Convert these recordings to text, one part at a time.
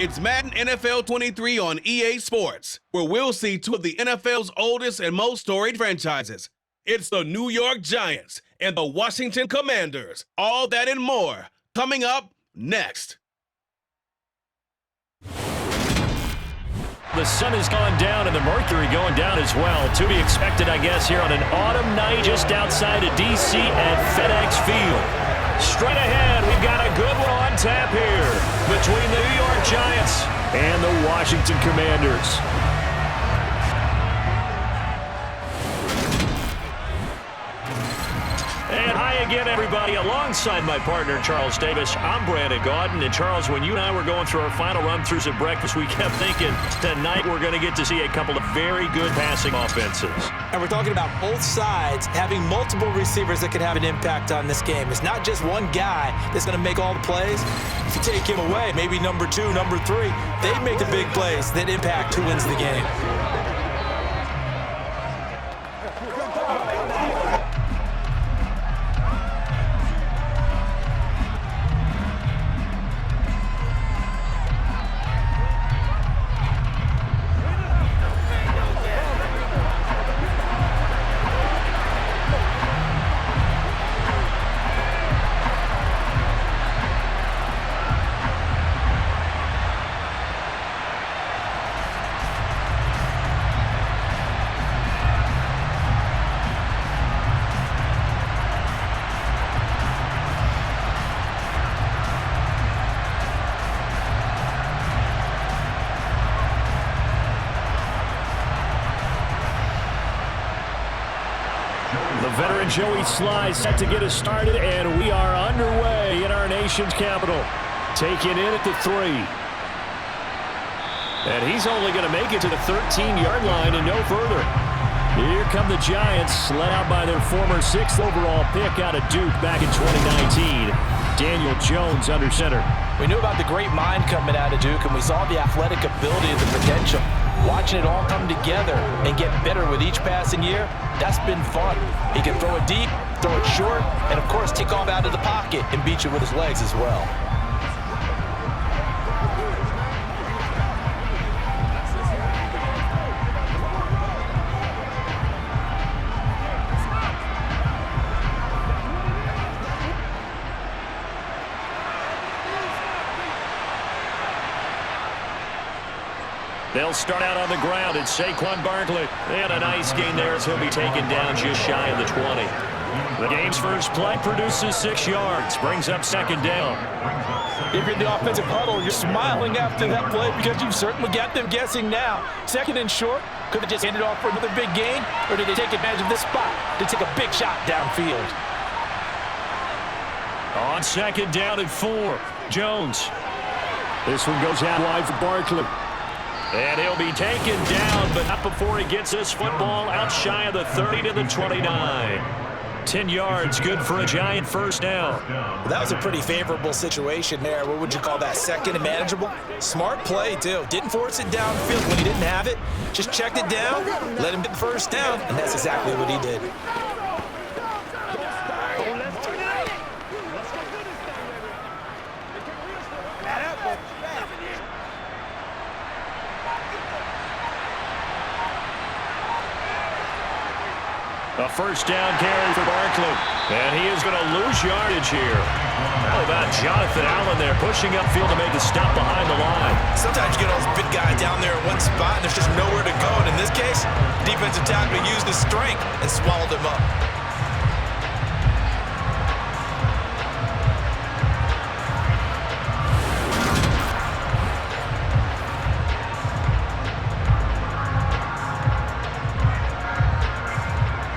It's Madden NFL 23 on EA Sports, where we'll see two of the NFL's oldest and most storied franchises. It's the New York Giants and the Washington Commanders. All that and more coming up next. The sun has gone down and the mercury going down as well. To be expected, I guess, here on an autumn night just outside of D.C. at FedEx Field. Straight ahead, we've got a good one on tap here between the New York Giants and the Washington Commanders. And hi again, everybody. Alongside my partner, Charles Davis, I'm Brandon Gaudin. And Charles, when you and I were going through our final run-throughs at breakfast, we kept thinking tonight we're going to get to see a couple of very good passing offenses. And we're talking about both sides having multiple receivers that can have an impact on this game. It's not just one guy that's going to make all the plays. If you take him away, maybe number 2, number 3, they make the big plays that impact who wins the game. Veteran Joey Sly set to get us started, and we are underway in our nation's capital. Taking in at the 3. And he's only going to make it to the 13-yard line and no further. Here come the Giants, led out by their former 6th overall pick out of Duke back in 2019. Daniel Jones under center. We knew about the great mind coming out of Duke, and we saw the athletic ability and the potential. Watching it all come together and get better with each passing year, that's been fun. He can throw it deep, throw it short, and of course take off out of the pocket and beat you with his legs as well. They'll start out on the ground. It's Saquon Barkley. And a nice gain there as he'll be taken down just shy of the 20. The game's first play produces 6 yards. Brings up second down. If you're in the offensive huddle, you're smiling after that play because you've certainly got them guessing now. Second and short. Could have just ended off for another big gain, or did they take advantage of this spot to take a big shot downfield? On second down at 4, Jones. This one goes out wide for Barkley. And he'll be taken down, but not before he gets this football out shy of the 30 to the 29. 10 yards, good for a Giant first down. Well, that was a pretty favorable situation there. What would you call that, second and manageable? Smart play, too. Didn't force it downfield when he didn't have it. Just checked it down, let him get the first down, and that's exactly what he did. A first down carry for Barkley. And he is going to lose yardage here. How about Jonathan Allen there pushing upfield to make the stop behind the line? Sometimes you get all those big guys down there in one spot and there's just nowhere to go. And in this case, defensive tackle used his strength and swallowed him up.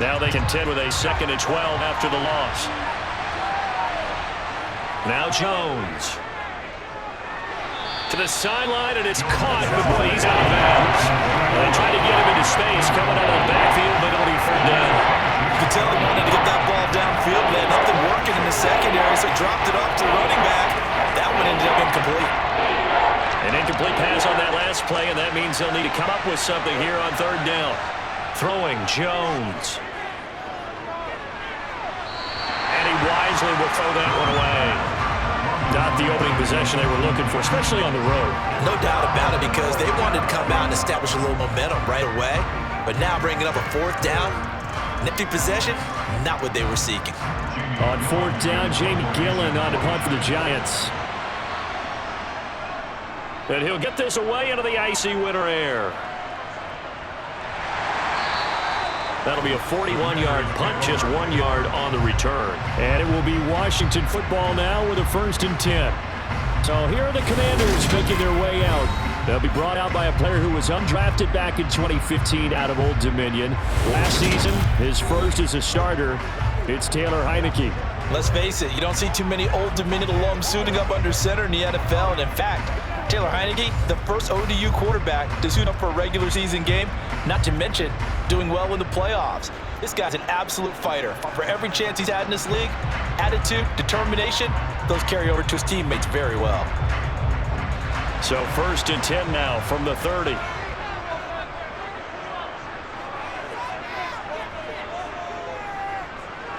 Now they contend with a 2nd and 12 after the loss. Now Jones. To the sideline, and it's caught, but boy, he's out of bounds. They try to get him into space coming out of the backfield, but it'll be third down. You can tell he wanted to get that ball downfield, but had nothing working in the secondary, so dropped it off to the running back. That one ended up incomplete. An incomplete pass on that last play, and that means they'll need to come up with something here on third down. Throwing Jones. And he wisely will throw that one away. Not the opening possession they were looking for, especially on the road. No doubt about it, because they wanted to come out and establish a little momentum right away. But now bringing up a fourth down, an empty possession, not what they were seeking. On fourth down, Jamie Gillen on the punt for the Giants. And he'll get this away into the icy winter air. That'll be a 41-yard punt, just 1 yard on the return. And it will be Washington football now with a 1st and 10. So here are the Commanders making their way out. They'll be brought out by a player who was undrafted back in 2015 out of Old Dominion. Last season, his first as a starter. It's Taylor Heineke. Let's face it, you don't see too many Old Dominion alums suiting up under center in the NFL. And in fact, Taylor Heineke, the first ODU quarterback to suit up for a regular season game, not to mention doing well in the playoffs. This guy's an absolute fighter. For every chance he's had in this league, attitude, determination, those carry over to his teammates very well. So 1st and 10 now from the 30.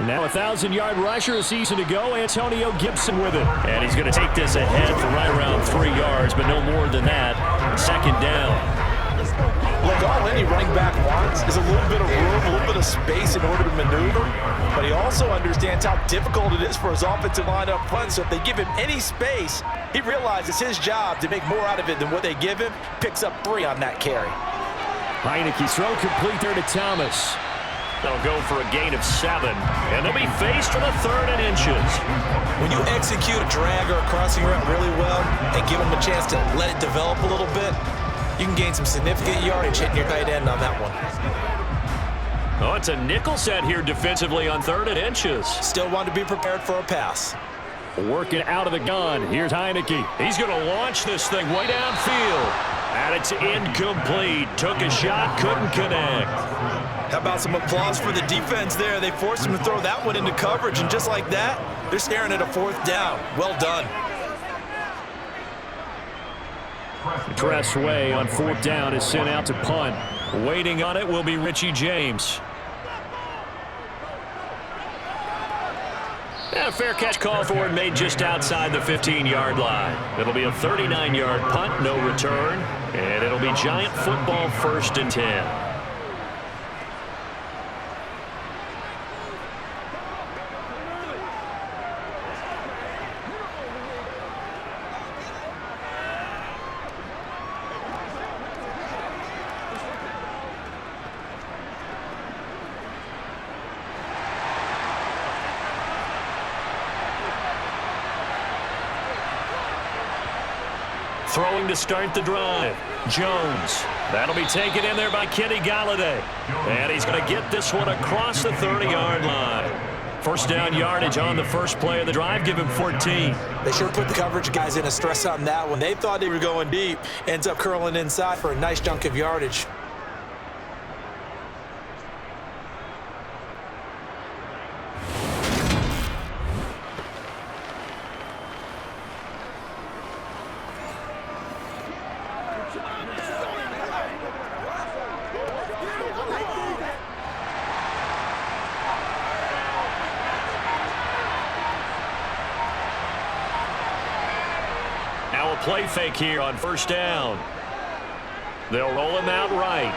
Now a 1,000-yard rusher, a season to go. Antonio Gibson with it. And he's going to take this ahead for right around 3 yards, but no more than that. 2nd down. Look, all any running back wants is a little bit of room, a little bit of space in order to maneuver. But he also understands how difficult it is for his offensive line up front. So if they give him any space, he realizes his job to make more out of it than what they give him. Picks up 3 on that carry. Heineke's throw complete there to Thomas. They'll go for a gain of 7, and they'll be faced for the 3rd and inches. When you execute a drag or a crossing route really well and give them a chance to let it develop a little bit, you can gain some significant yardage hitting your tight end on that one. Oh, it's a nickel set here defensively on 3rd and inches. Still want to be prepared for a pass. Working out of the gun. Here's Heineke. He's going to launch this thing way downfield. And it's incomplete. Took a shot, couldn't connect. How about some applause for the defense there? They forced him to throw that one into coverage, and just like that, they're staring at a 4th down. Well done. Tressway on 4th down is sent out to punt. Waiting on it will be Richie James. And a fair catch call for it made just outside the 15-yard line. It'll be a 39-yard punt, no return, and it'll be Giant football 1st and 10. Throwing to start the drive. Jones. That'll be taken in there by Kenny Galladay. And he's going to get this one across the 30-yard line. 1st down yardage on the first play of the drive. Give him 14. They sure put the coverage guys in a stress on that one. They thought they were going deep. Ends up curling inside for a nice chunk of yardage. Now a play fake here on 1st down. They'll roll him out right.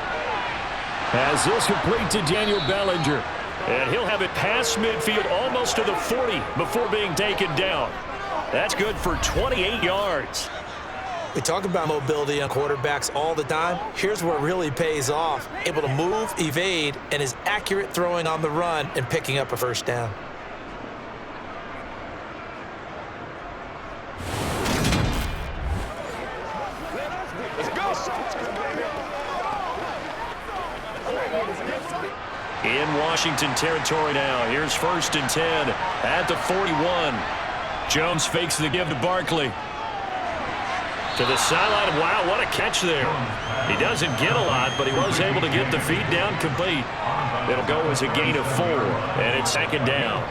As this complete to Daniel Bellinger. And he'll have it past midfield almost to the 40 before being taken down. That's good for 28 yards. We talk about mobility on quarterbacks all the time. Here's where it really pays off. Able to move, evade, and is accurate throwing on the run and picking up a 1st down. In Washington territory now. Here's 1st and 10 at the 41. Jones fakes the give to Barkley. To the sideline. Wow, what a catch there. He doesn't get a lot, but he was able to get the feet down complete. It'll go as a gain of 4, and it's 2nd down.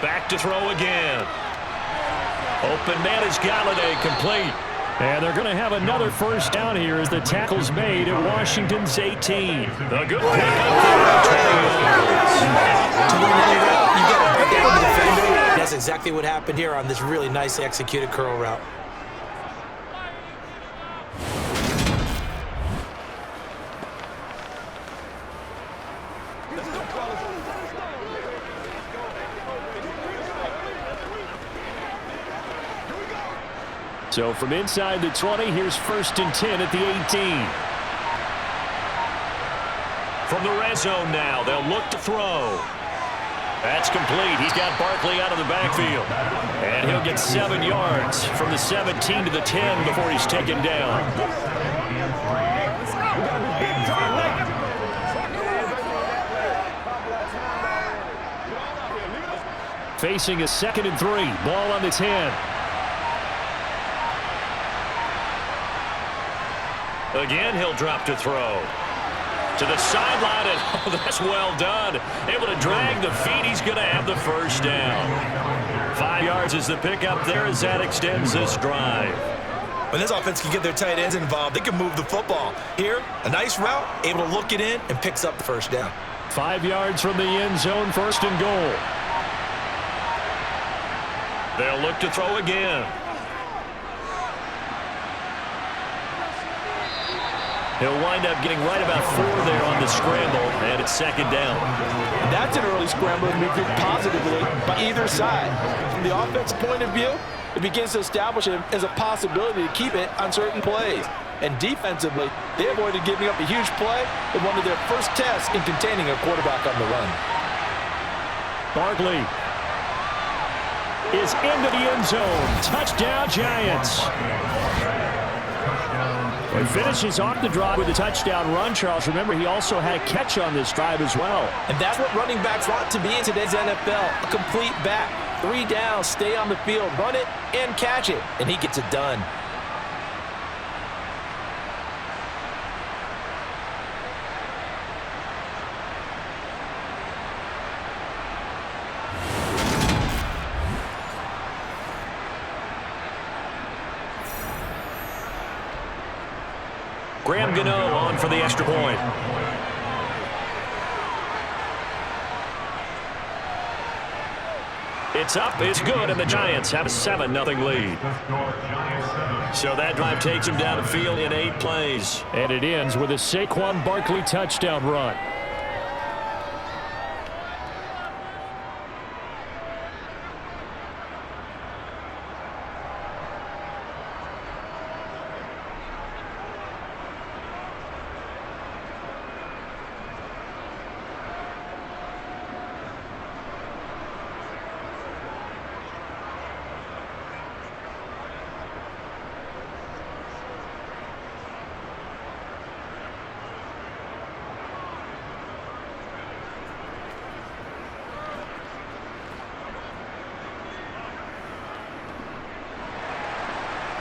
Back to throw again. Open man is Galladay, complete. And they're going to have another first down here as the tackle's made at Washington's 18. The good pick up there. To win any route, you got to break down the defender. That's exactly what happened here on this really nicely executed curl route. So from inside the 20, here's 1st and 10 at the 18. From the red zone now, they'll look to throw. That's complete. He's got Barkley out of the backfield. And he'll get 7 yards from the 17 to the 10 before he's taken down. Facing a 2nd and 3. Ball on the 10. Again, he'll drop to throw. To the sideline, and oh, that's well done. Able to drag the feet. He's going to have the first down. 5 yards is the pickup there as that extends this drive. When this offense can get their tight ends involved, they can move the football. Here, a nice route, able to look it in, and picks up the first down. 5 yards from the end zone, 1st and goal. They'll look to throw again. He'll wind up getting right about 4 there on the scramble, and it's 2nd down. That's an early scramble to be viewed positively by either side. From the offense point of view, it begins to establish him as a possibility to keep it on certain plays. And defensively, they avoided giving up a huge play in one of their first tests in containing a quarterback on the run. Barkley is into the end zone. Touchdown, Giants. He finishes off the drive with a touchdown run, Charles. Remember, he also had a catch on this drive as well. And that's what running backs want to be in today's NFL. A complete back. 3 downs, stay on the field, run it, and catch it. And he gets it done. Graham Gano on for the extra point. It's up, it's good, and the Giants have a 7-0 lead. So that drive takes them down the field in 8 plays. And it ends with a Saquon Barkley touchdown run.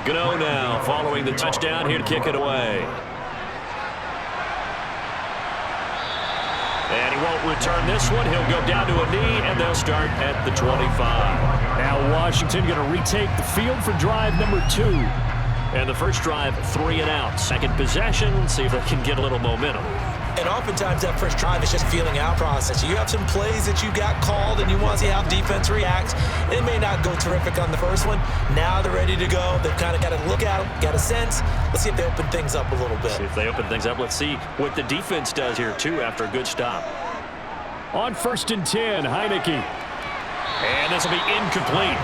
Gano now following the touchdown here to kick it away. And he won't return this one. He'll go down to a knee, and they'll start at the 25. Now Washington going to retake the field for drive number 2. And the first drive, 3 and out. Second possession, see if they can get a little momentum. And oftentimes that first drive is just feeling out process. You have some plays that you got called and you want to see how defense reacts. It may not go terrific on the first one. Now they're ready to go. They've kind of got to look at them, got a sense. Let's see if they open things up a little bit. See if they open things up. Let's see what the defense does here, too, after a good stop. On 1st and 10, Heineke. And this will be incomplete.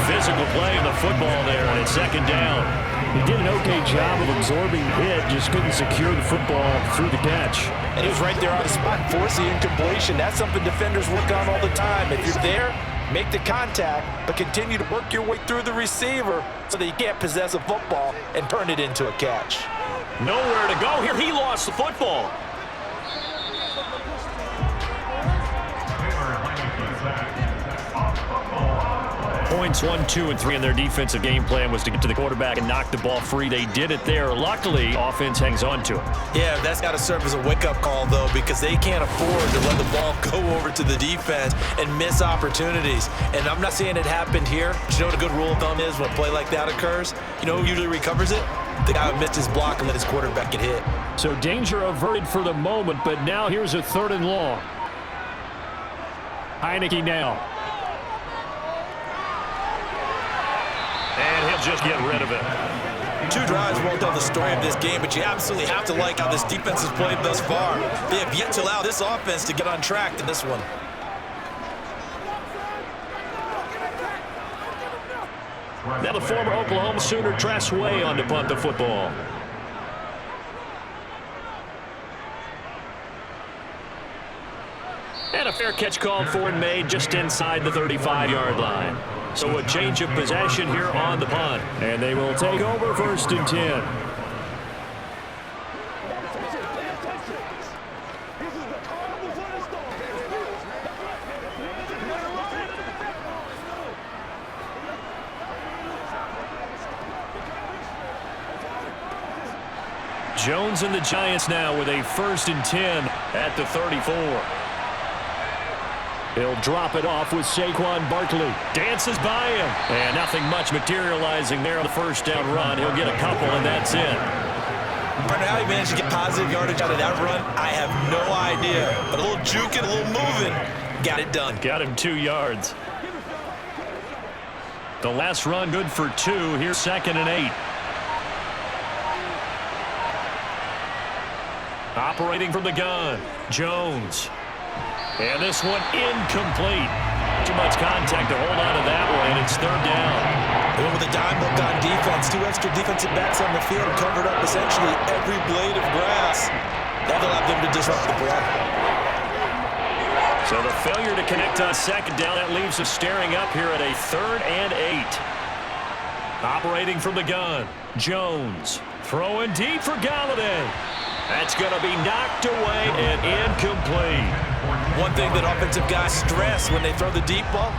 Physical play of the football there, and it's 2nd down. He did an okay job of absorbing the hit, just couldn't secure the football through the catch. And he was right there on the spot, forcing incompletion. That's something defenders work on all the time. If you're there, make the contact, but continue to work your way through the receiver so that you can't possess a football and turn it into a catch. Nowhere to go here. He lost the football. points. 1, 2, and 3 in their defensive game plan was to get to the quarterback and knock the ball free. They did it there. Luckily, offense hangs on to it. Yeah, that's got to serve as a wake-up call, though, because they can't afford to let the ball go over to the defense and miss opportunities. And I'm not saying it happened here. But you know what a good rule of thumb is when a play like that occurs? You know who usually recovers it? The guy who missed his block and let his quarterback get hit. So danger averted for the moment, but now here's a 3rd and long. Heineke now. And he'll just get rid of it. 2 drives won't tell the story of this game, but you absolutely have to like how this defense has played thus far. They have yet to allow this offense to get on track in this one. Now the former Oklahoma Sooner Tress Way on to punt the football. And a fair catch called for and made just inside the 35-yard line. So a change of possession here on the punt. And they will take over 1st and 10. Jones and the Giants now with a 1st and 10 at the 34. He'll drop it off with Saquon Barkley. Dances by him. And nothing much materializing there on the 1st down run. He'll get a couple, and that's it. Partner, how he managed to get positive yardage out of that run, I have no idea. But a little juking, a little moving, got it done. Got him 2 yards. The last run good for 2. Here's 2nd and 8. Operating from the gun, Jones. And this one incomplete. Too much contact to hold on to that one, and it's 3rd down. They went with a dime look on defense. 2 extra defensive backs on the field covered up essentially every blade of grass. That allowed them to disrupt the play. So the failure to connect on 2nd down, that leaves us staring up here at a 3rd and 8. Operating from the gun, Jones. Throwing deep for Galladay. That's going to be knocked away and incomplete. One thing that offensive guys stress when they throw the deep ball,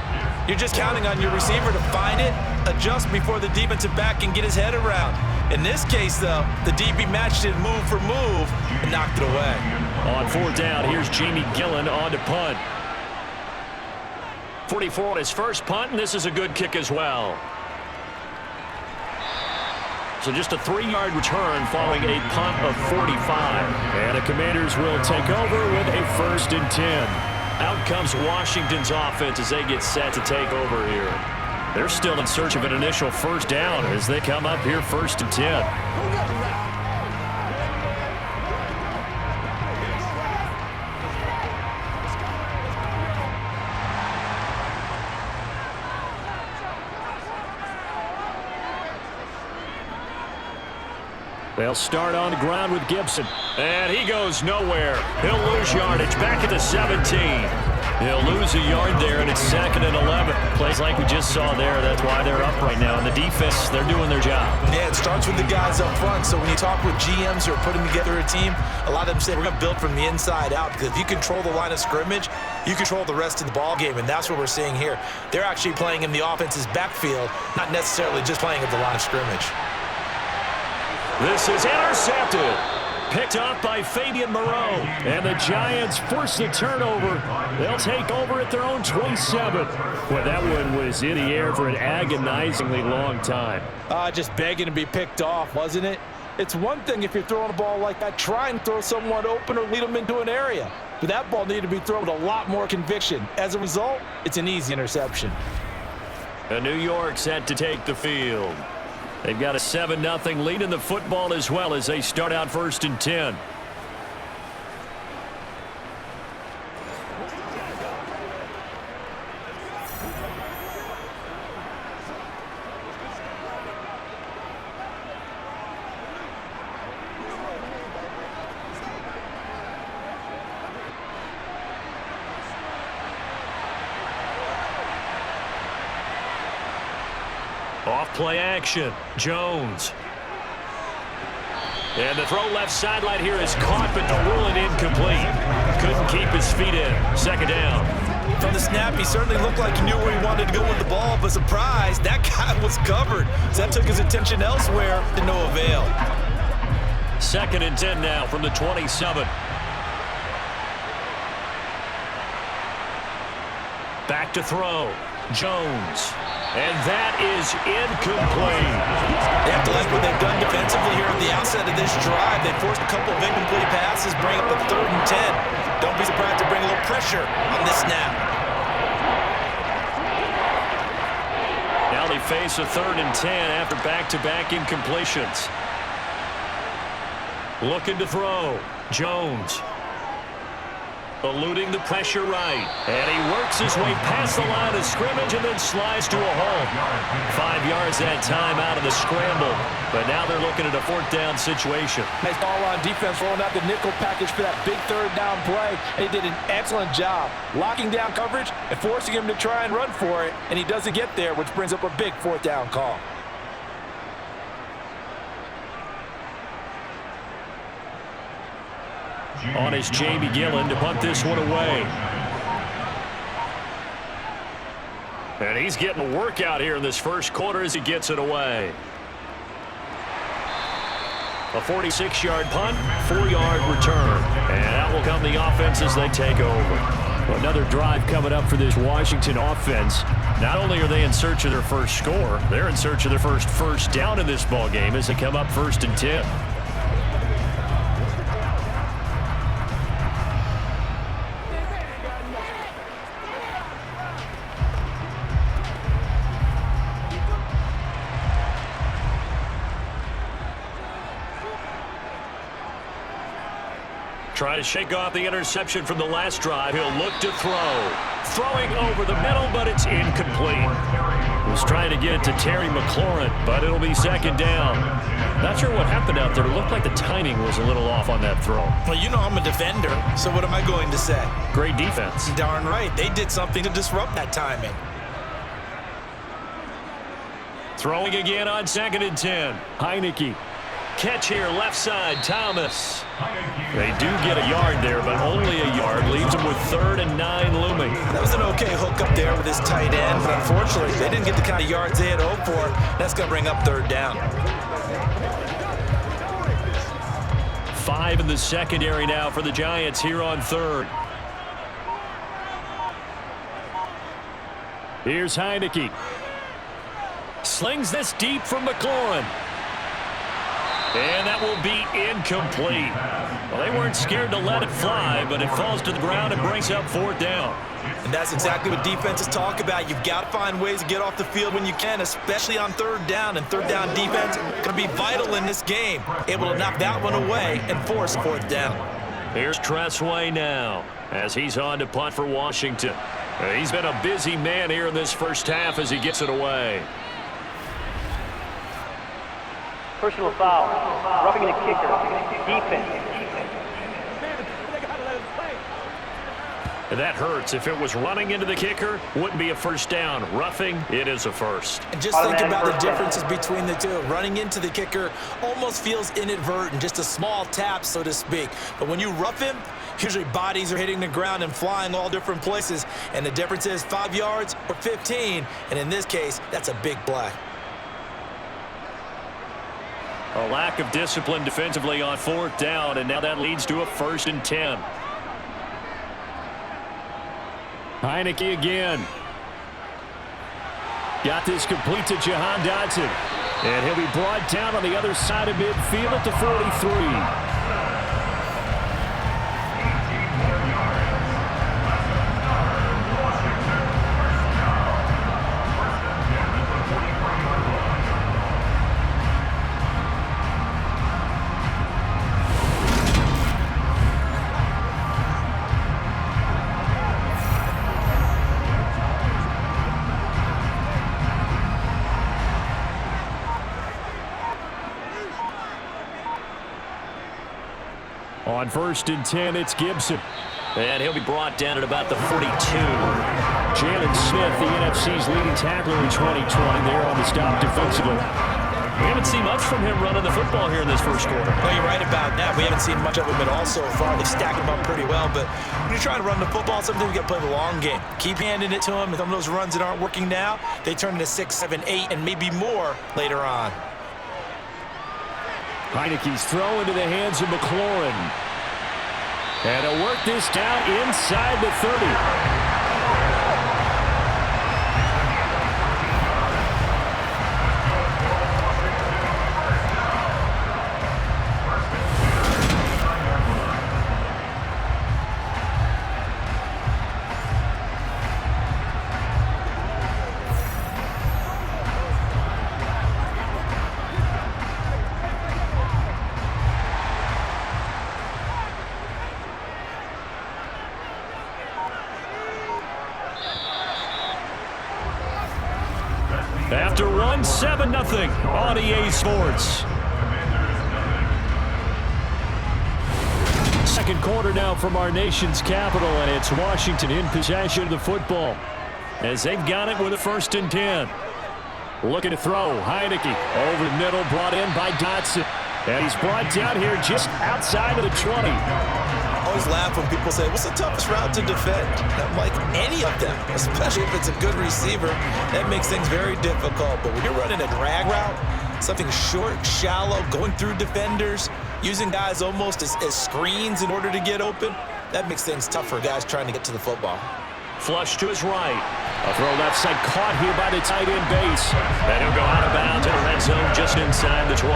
you're just counting on your receiver to find it, adjust before the defensive back can get his head around. In this case, though, the DB matched it move for move and knocked it away. On 4th down, here's Jamie Gillen on to punt. 44 on his first punt, and this is a good kick as well. So just a 3-yard return following a punt of 45. And the Commanders will take over with a 1st and 10. Out comes Washington's offense as they get set to take over here. They're still in search of an initial 1st down as they come up here 1st and 10. They'll start on the ground with Gibson. And he goes nowhere. He'll lose yardage back at the 17. He'll lose a yard there, and it's 2nd and 11. Plays like we just saw there. That's why they're up right now. And the defense, they're doing their job. Yeah, it starts with the guys up front. So when you talk with GMs who are putting together a team, a lot of them say we're going to build from the inside out. Because if you control the line of scrimmage, you control the rest of the ball game. And that's what we're seeing here. They're actually playing in the offense's backfield, not necessarily just playing at the line of scrimmage. This is intercepted. Picked off by Fabian Moreau. And the Giants force the turnover. They'll take over at their own 27. Boy, that one was in the air for an agonizingly long time. Just begging to be picked off, wasn't it? It's one thing if you're throwing a ball like that, try and throw someone open or lead them into an area. But that ball needed to be thrown with a lot more conviction. As a result, it's an easy interception. And New York set to take the field. They've got a 7-0 lead in the football as well as they start out 1st and 10. Off play action, Jones. And the throw left sideline here is caught, but the rule it incomplete. Couldn't keep his feet in. 2nd down. From the snap, he certainly looked like he knew where he wanted to go with the ball, but surprise, that guy was covered. So that took his attention elsewhere to no avail. 2nd and 10 now from the 27. Back to throw. Jones. And that is incomplete. They have to like what they've done defensively here at the outset of this drive. They forced a couple of incomplete passes, bring up the 3rd and 10. Don't be surprised to bring a little pressure on this snap. Now they face a 3rd and 10 after back-to-back incompletions. Looking to throw. Jones. Eluding the pressure right. And he works his way past the line of scrimmage and then slides to a hole. 5 yards that time out of the scramble. But now they're looking at a 4th down situation. Nice ball on defense, rolling out the nickel package for that big 3rd down play. And he did an excellent job locking down coverage and forcing him to try and run for it. And he doesn't get there, which brings up a big 4th down call. On is Jamie Gillen to punt this one away. And he's getting a workout here in this first quarter as he gets it away. A 46-yard punt, 4-yard return. And that will come the offense as they take over. Another drive coming up for this Washington offense. Not only are they in search of their first score, they're in search of their first down in this ball game as they come up 1st and 10. Try to shake off the interception from the last drive. He'll look to throw. Throwing over the middle, but it's incomplete. Was trying to get it to Terry McLaurin, but it'll be 2nd down. Not sure what happened out there. It looked like the timing was a little off on that throw. Well, you know I'm a defender, so what am I going to say? Great defense. Darn right. They did something to disrupt that timing. Throwing again on 2nd and 10. Heineke. Catch here, left side, Thomas. They do get a yard there, but only a yard. Leaves them with 3rd and 9 looming. That was an okay hook up there with his tight end, but unfortunately, they didn't get the kind of yards they had hoped for. That's going to bring up 3rd down. 5 in the secondary now for the Giants here on 3rd. Here's Heineke. Slings this deep from McLaurin. And that will be incomplete. Well, they weren't scared to let it fly, but it falls to the ground and brings up 4th down. And that's exactly what defenses talk about. You've got to find ways to get off the field when you can, especially on 3rd down. And 3rd down defense going to be vital in this game. Able to knock that one away and force 4th down. Here's Tressway now as he's on to punt for Washington. He's been a busy man here in this first half as he gets it away. Personal foul, roughing the kicker, defense. And that hurts. If it was running into the kicker, wouldn't be a 1st down. Roughing, it is a 1st. And just think about the differences between the two. Running into the kicker almost feels inadvertent, just a small tap, so to speak. But when you rough him, usually bodies are hitting the ground and flying all different places. And the difference is 5 yards or 15. And in this case, that's a big play. A lack of discipline defensively on 4th down, and now that leads to a 1st and 10. Heineke again. Got this complete to Jahan Dotson. And he'll be brought down on the other side of midfield at the 43. On 1st and 10, it's Gibson. And he'll be brought down at about the 42. Jalen Smith, the NFC's leading tackler in 2020, there on the stop defensively. We haven't seen much from him running the football here in this first quarter. No, you're right about that. We haven't seen much of him at all so far. They've stacked him up pretty well, but when you're trying to run the football, sometimes you got to play the long game. Keep handing it to him. Some of those runs that aren't working now, they turn into 6, 7, 8, and maybe more later on. Heineke's throw into the hands of McLaurin. And he'll work this down inside the 30. After one, 7-0 on EA Sports. Second quarter now from our nation's capital, and it's Washington in possession of the football as they've got it with a 1st and 10. Looking to throw. Heineke over the middle, brought in by Dotson. And he's brought down here just outside of the 20. I always laugh when people say, what's the toughest route to defend? I'm like, any of them, especially if it's a good receiver. That makes things very difficult. But when you're running a drag route, something short, shallow, going through defenders, using guys almost as screens in order to get open, that makes things tough for guys trying to get to the football. Flush to his right. A throw left side caught here by the tight end base. And he'll go out of bounds in the red zone just inside the 20.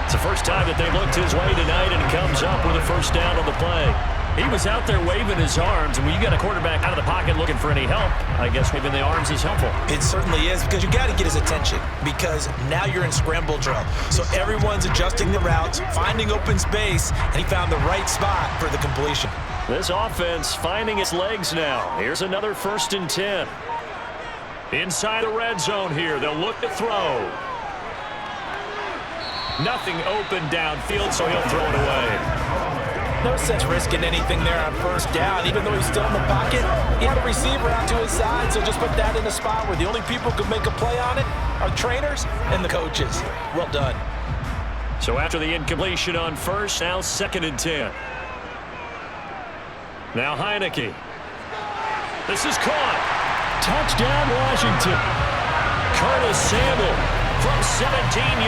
It's the first time that they've looked his way tonight, and he comes up with a 1st down on the play. He was out there waving his arms, and when you got a quarterback out of the pocket looking for any help, I guess waving the arms is helpful. It certainly is, because you got to get his attention, because now you're in scramble drill. So everyone's adjusting the routes, finding open space, and he found the right spot for the completion. This offense finding its legs now. Here's another 1st and 10. Inside the red zone here, they'll look to throw. Nothing open downfield, so he'll throw it away. No sense risking anything there on 1st down. Even though he's still in the pocket, he had a receiver out to his side, so just put that in a spot where the only people who can make a play on it are trainers and the coaches. Well done. So after the incompletion on 1st, now 2nd and 10. Now Heineke. This is caught. Touchdown, Washington. Curtis Samuel from 17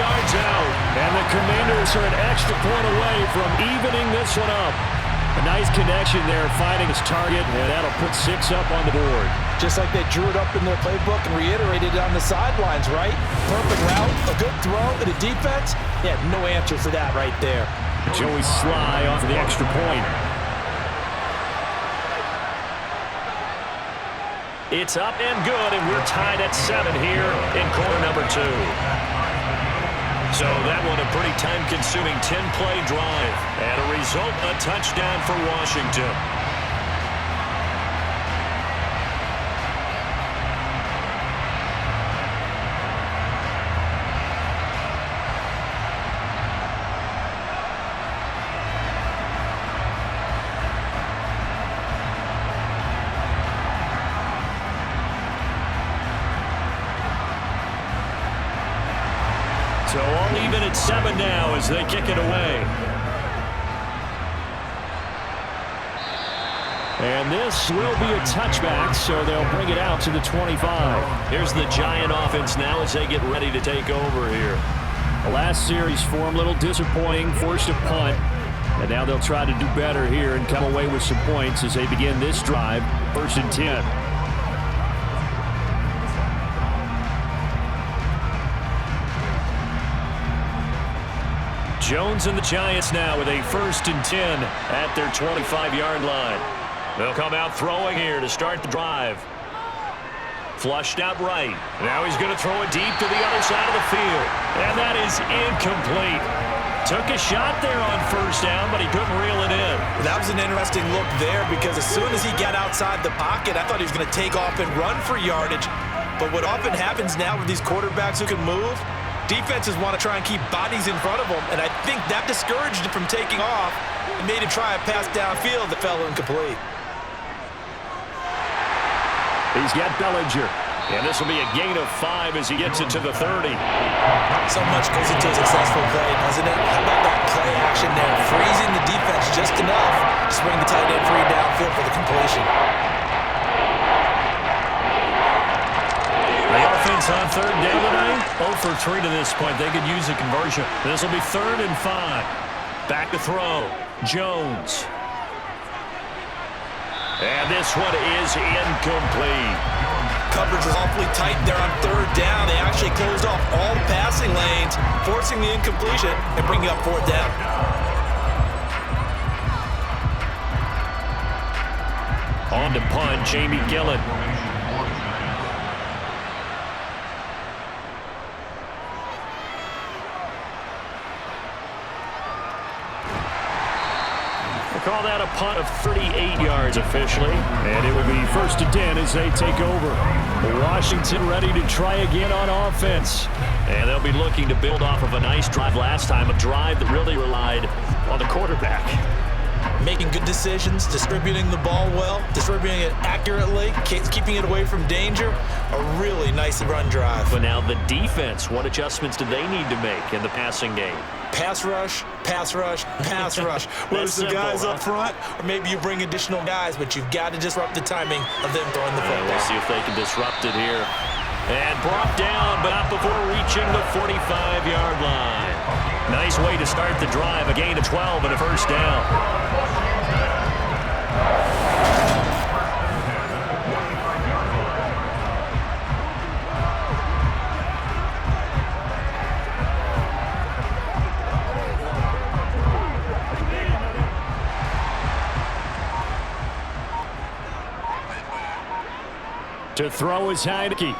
yards out. And the Commanders are an extra point away from evening this one up. A nice connection there, finding his target, and that'll put 6 up on the board. Just like they drew it up in their playbook and reiterated it on the sidelines, right? Perfect route, a good throw, and a defense. Yeah, no answer for that right there. Joey Sly off of the extra point. It's up and good, and we're tied at 7 here in quarter number 2. So that one a pretty time-consuming 10-play drive. And a result, a touchdown for Washington. So all even at 7 now as they kick it away. And this will be a touchback, so they'll bring it out to the 25. Here's the Giant offense now as they get ready to take over here. The last series for them, a little disappointing, forced a punt. And now they'll try to do better here and come away with some points as they begin this drive, 1st and 10. Jones and the Giants now with a 1st and 10 at their 25-yard line. They'll come out throwing here to start the drive. Flushed out right. Now he's going to throw it deep to the other side of the field. And that is incomplete. Took a shot there on 1st down, but he couldn't reel it in. That was an interesting look there, because as soon as he got outside the pocket, I thought he was going to take off and run for yardage. But what often happens now with these quarterbacks who can move, defenses want to try and keep bodies in front of them, and I think that discouraged him from taking off and made him try a pass downfield that fell incomplete. He's got Bellinger. And this will be a gain of 5 as he gets it to the 30. So much goes into a successful play, doesn't it? How about that play action there? Freezing the defense just enough to swing the tight end free downfield for the completion. The offense on third down tonight, 0 for 3 to this point. They could use a conversion. This will be 3rd and 5. Back to throw. Jones. And this one is incomplete. Coverage was awfully tight there on third down. They actually closed off all the passing lanes, forcing the incompletion and bringing up 4th down. On to punt, Jamie Gillen. Call that a punt of 38 yards officially. And it will be 1st and 10 as they take over. Washington ready to try again on offense. And they'll be looking to build off of a nice drive last time, a drive that really relied on the quarterback. Making good decisions, distributing the ball well, distributing it accurately, keeping it away from danger. A really nice run drive. But now the defense, what adjustments do they need to make in the passing game? Pass rush, pass rush, pass rush. Whether it's the guys up front, or maybe you bring additional guys, but you've got to disrupt the timing of them throwing the football. We'll see if they can disrupt it here. And brought down, but not before reaching the 45-yard line. Nice way to start the drive. A gain of 12 and a 1st down. To throw is Heineke.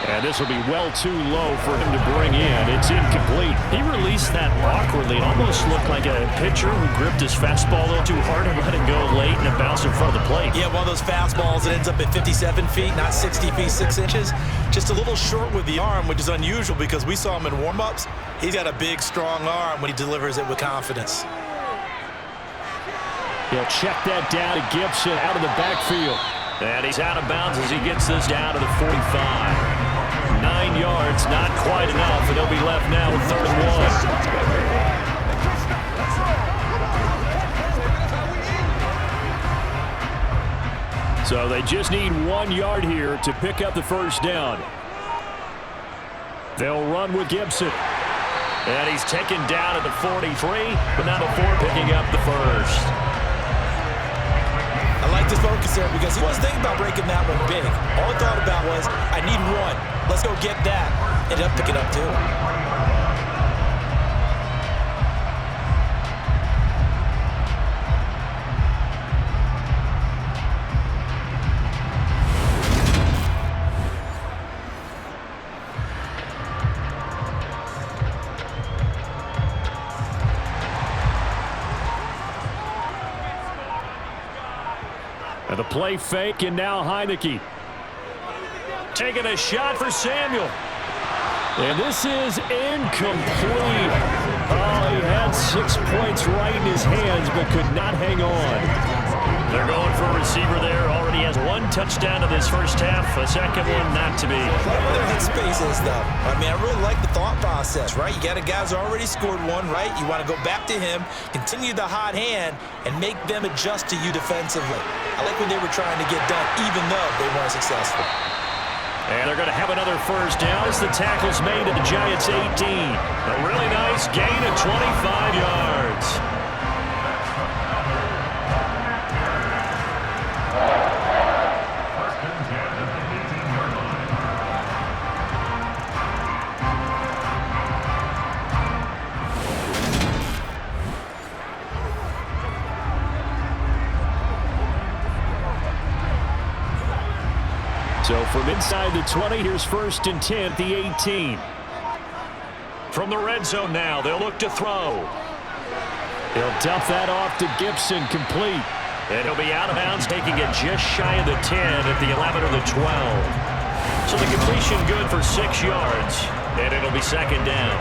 And this will be well too low for him to bring in. It's incomplete. He released that awkwardly. It almost looked like a pitcher who gripped his fastball a little too hard and let it go late, and it bounced in front of the plate. Yeah, one of those fastballs that ends up at 57 feet, not 60 feet, 6 inches. Just a little short with the arm, which is unusual because we saw him in warm-ups. He's got a big, strong arm when he delivers it with confidence. He'll check that down to Gibson out of the backfield. And he's out of bounds as he gets this down to the 45. 9 yards, not quite enough, and he'll be left now with 3rd and 1. So they just need 1 yard here to pick up the 1st down. They'll run with Gibson. And he's taken down at the 43, but not before picking up the 1st. I like this focus there because he wasn't thinking about breaking that one big. All he thought about was, I need 1. Let's go get that. Ended up picking up 2. And the play fake, and now Heineke. Taking a shot for Samuel. And this is incomplete. Oh, he had 6 points right in his hands, but could not hang on. They're going for a receiver there. Already has 1 touchdown in this first half. A second one not to be. Where their headspace is, though. I mean, I really like the thought process, right? You got a guy who's already scored 1, right? You want to go back to him, continue the hot hand, and make them adjust to you defensively. I like what they were trying to get done, even though they weren't successful. And they're going to have another 1st down as the tackle's made at the Giants' 18. A really nice gain of 25 yards. So from inside the 20, here's 1st and 10 at the 18. From the red zone now, they'll look to throw. He'll dump that off to Gibson, complete. And he'll be out of bounds, taking it just shy of the 10 at the 11 or the 12. So the completion good for 6 yards, and it'll be 2nd down.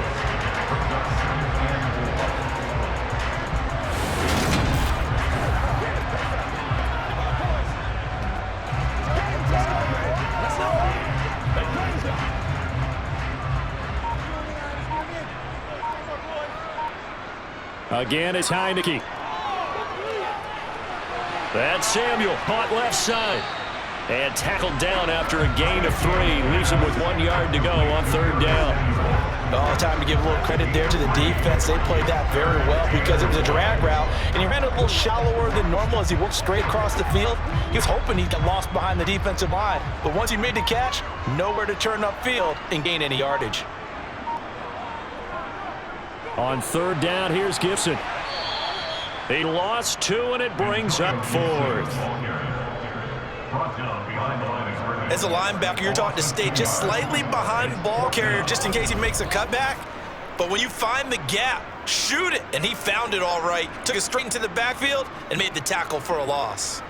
Again, it's Heineke. That's Samuel, caught left side. And tackled down after a gain of 3. Leaves him with 1 yard to go on 3rd down. Oh, time to give a little credit there to the defense. They played that very well because it was a drag route, and he ran it a little shallower than normal as he worked straight across the field. He was hoping he'd get lost behind the defensive line, but once he made the catch, nowhere to turn upfield and gain any yardage. On 3rd down, here's Gibson. He lost 2, and it brings up 4th. As a linebacker, you're taught to stay just slightly behind the ball carrier just in case he makes a cutback. But when you find the gap, shoot it. And he found it all right. Took it straight into the backfield and made the tackle for a loss.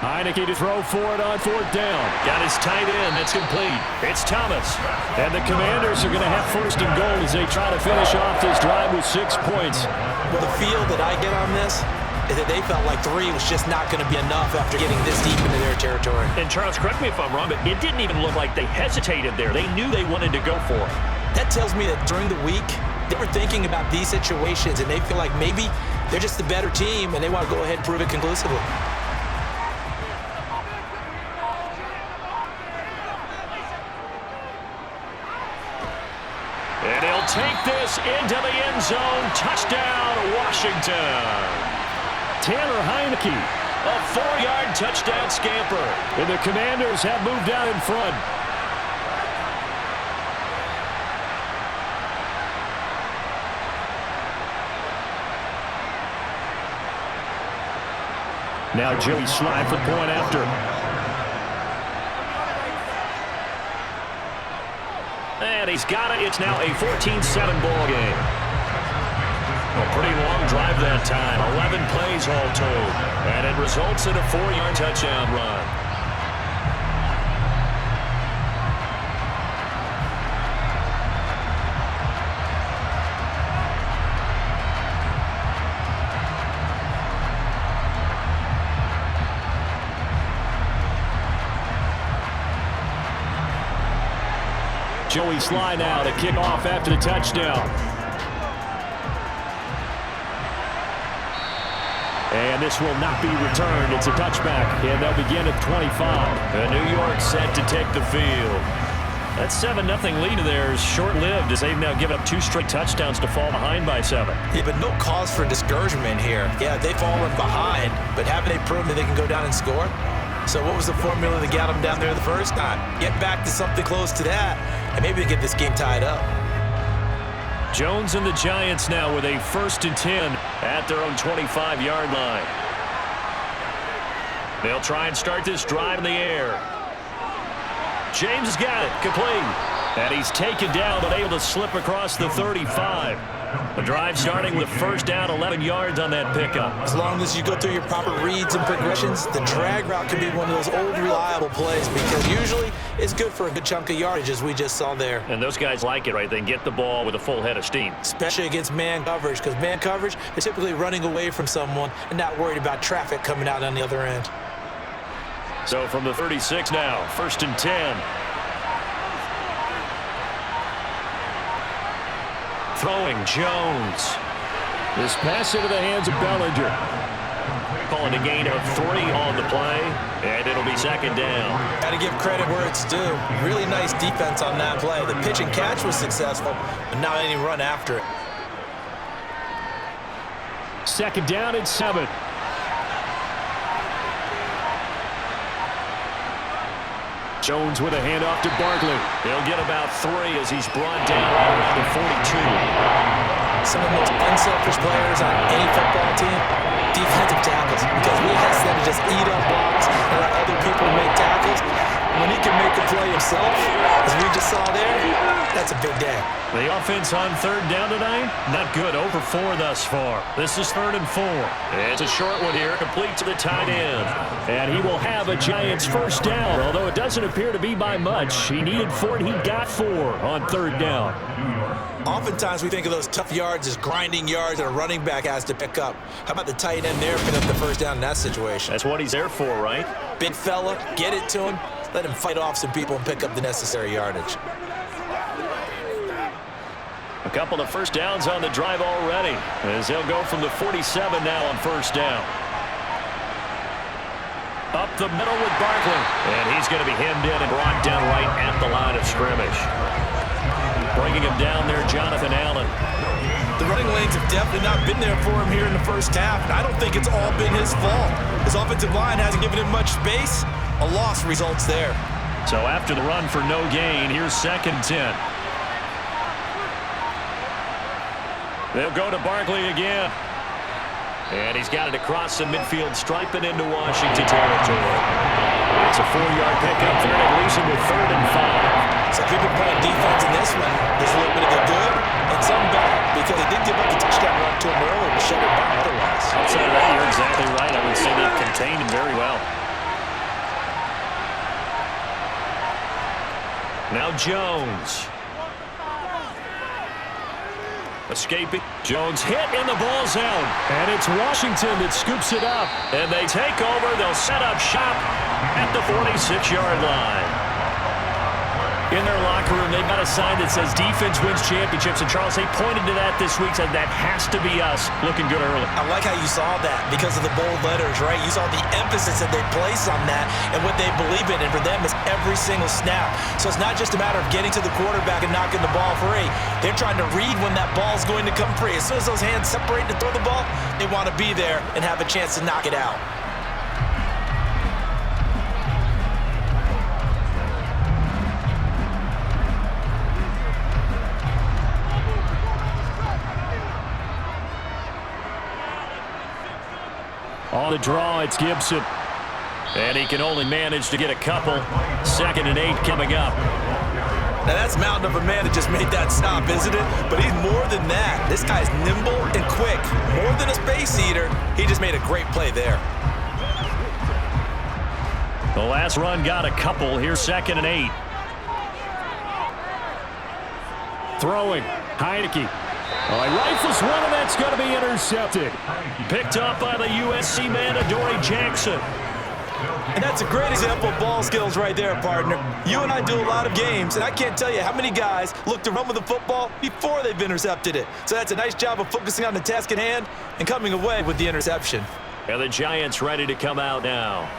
Heineke to throw for it on 4th down. Got his tight end. That's complete. It's Thomas. And the Commanders are going to have 1st and goal as they try to finish off this drive with 6 points. Well, the feel that I get on this is that they felt like 3 was just not going to be enough after getting this deep into their territory. And Charles, correct me if I'm wrong, but it didn't even look like they hesitated there. They knew they wanted to go for it. That tells me that during the week, they were thinking about these situations, and they feel like maybe they're just the better team, and they want to go ahead and prove it conclusively. And he'll take this into the end zone. Touchdown, Washington. Tanner Heineke, a 4-yard touchdown scamper. And the Commanders have moved out in front. Now Joey Slye for point after. And he's got it. It's now a 14-7 ball game. A pretty long drive that time. 11 plays all told. And it results in a 4-yard touchdown run. Joey Slye now to kick off after the touchdown. And this will not be returned. It's a touchback, and they'll begin at 25. And New York set to take the field. That 7-0 lead of theirs is short-lived as they've now given up 2 straight touchdowns to fall behind by 7. Yeah, but no cause for discouragement here. Yeah, they've fallen behind, but haven't they proven that they can go down and score? So what was the formula that got them down there the first time? Get back to something close to that, and maybe get this game tied up. Jones and the Giants now with a 1st and 10 at their own 25-yard line. They'll try and start this drive in the air. James has got it, complete. And he's taken down, but able to slip across the 35. The drive starting with 1st down, 11 yards on that pickup. As long as you go through your proper reads and progressions, the drag route can be one of those old reliable plays because usually it's good for a good chunk of yardage as we just saw there. And those guys like it, right? They get the ball with a full head of steam. Especially against man coverage because man coverage is typically running away from someone and not worried about traffic coming out on the other end. So from the 36 now, 1st and 10. Throwing Jones. This pass into the hands of Bellinger. Calling a gain of 3 on the play, and it'll be 2nd down. Got to give credit where it's due. Really nice defense on that play. The pitch and catch was successful, but not any run after it. 2nd down and 7. Jones with a handoff to Barkley. He'll get about 3 as he's brought down around the 42. Some of the most unselfish players on any football team, defensive tackles, because we ask them to just eat up blocks and let other people make tackles. When he can make a play himself, as we just saw there, that's a big day. The offense on third down tonight, not good. Over 4 thus far. This is 3rd and 4. It's a short one here, complete to the tight end. And he will have a Giants first down, although it doesn't appear to be by much. He needed 4, and he got 4 on 3rd down. Oftentimes we think of those tough yards as grinding yards that a running back has to pick up. How about the tight end there pick up the first down in that situation? That's what he's there for, right? Big fella, get it to him. Let him fight off some people and pick up the necessary yardage. A couple of first downs on the drive already, as they'll go from the 47 now on first down. Up the middle with Barkley, and he's going to be hemmed in and brought down right at the line of scrimmage. Bringing him down there, Jonathan Allen. The running lanes have definitely not been there for him here in the first half, and I don't think it's all been his fault. His offensive line hasn't given him much space. A loss results there. So after the run for no gain, here's 2nd and 10. They'll go to Barkley again. And he's got it across the midfield stripe and into Washington territory. It's a 4-yard pickup there, and it leaves him with 3rd and 5. So people playing defense in this one, there's a little bit of the good and some bad, because they did give up the touchdown run to him earlier to shut it down otherwise. Outside of that, you're exactly right. I would say they contained him very well. Now Jones. Escaping. Jones hit in the ball zone. And it's Washington that scoops it up. And they take over. They'll set up shop at the 46-yard line. In their locker room, they've got a sign that says defense wins championships. And Charles, they pointed to that this week, said that has to be us. Looking good early. I like how you saw that because of the bold letters, right? You saw the emphasis that they place on that and what they believe in. And for them, it's every single snap. So it's not just a matter of getting to the quarterback and knocking the ball free. They're trying to read when that ball's going to come free. As soon as those hands separate to throw the ball, they want to be there and have a chance to knock it out. On the draw, it's Gibson. And he can only manage to get a couple. 2nd and 8 coming up. Now that's mountain of a man that just made that stop, isn't it? But he's more than that. This guy's nimble and quick. More than a space eater. He just made a great play there. The last run got a couple. Here's 2nd and 8. Throwing. Heineke. Oh, he rifles one, and that's going to be intercepted. Picked up by the USC man, Adoree Jackson. And that's a great example of ball skills right there, partner. You and I do a lot of games, and I can't tell you how many guys look to run with the football before they've intercepted it. So that's a nice job of focusing on the task at hand and coming away with the interception. And the Giants ready to come out now.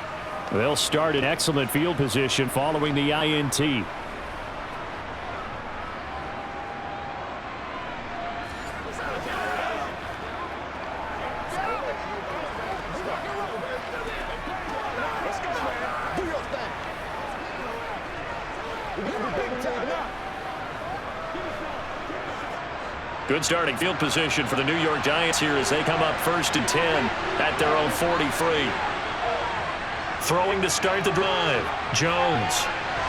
They'll start in excellent field position following the INT. Good starting field position for the New York Giants here as they come up 1st and 10 at their own 43. Throwing to start the drive. Jones.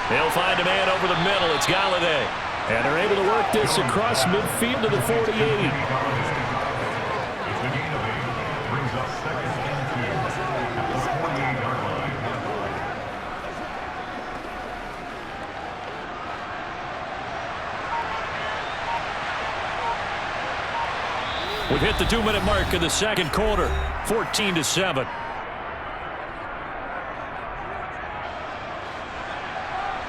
They'll find a man over the middle. It's Galladay. And they're able to work this across midfield to the 48. We've hit the 2-minute mark in the 2nd quarter, 14-7.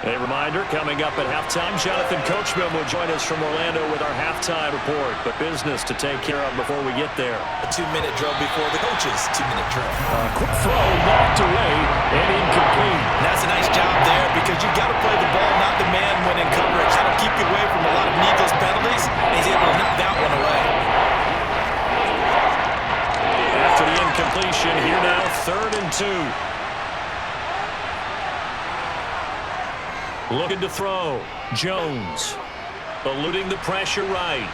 A reminder, coming up at halftime, Jonathan Coachman will join us from Orlando with our halftime report. But business to take care of before we get there. A 2-minute drill before the coach's 2-minute drill. Quick throw, knocked away, and incomplete. And that's a nice job there because you've got to play the ball, not the man when in coverage. That'll keep you away from a lot of needless penalties, and he's able to knock that one away. After the incompletion, here now, 3rd and 2. Looking to throw. Jones. Eluding the pressure right.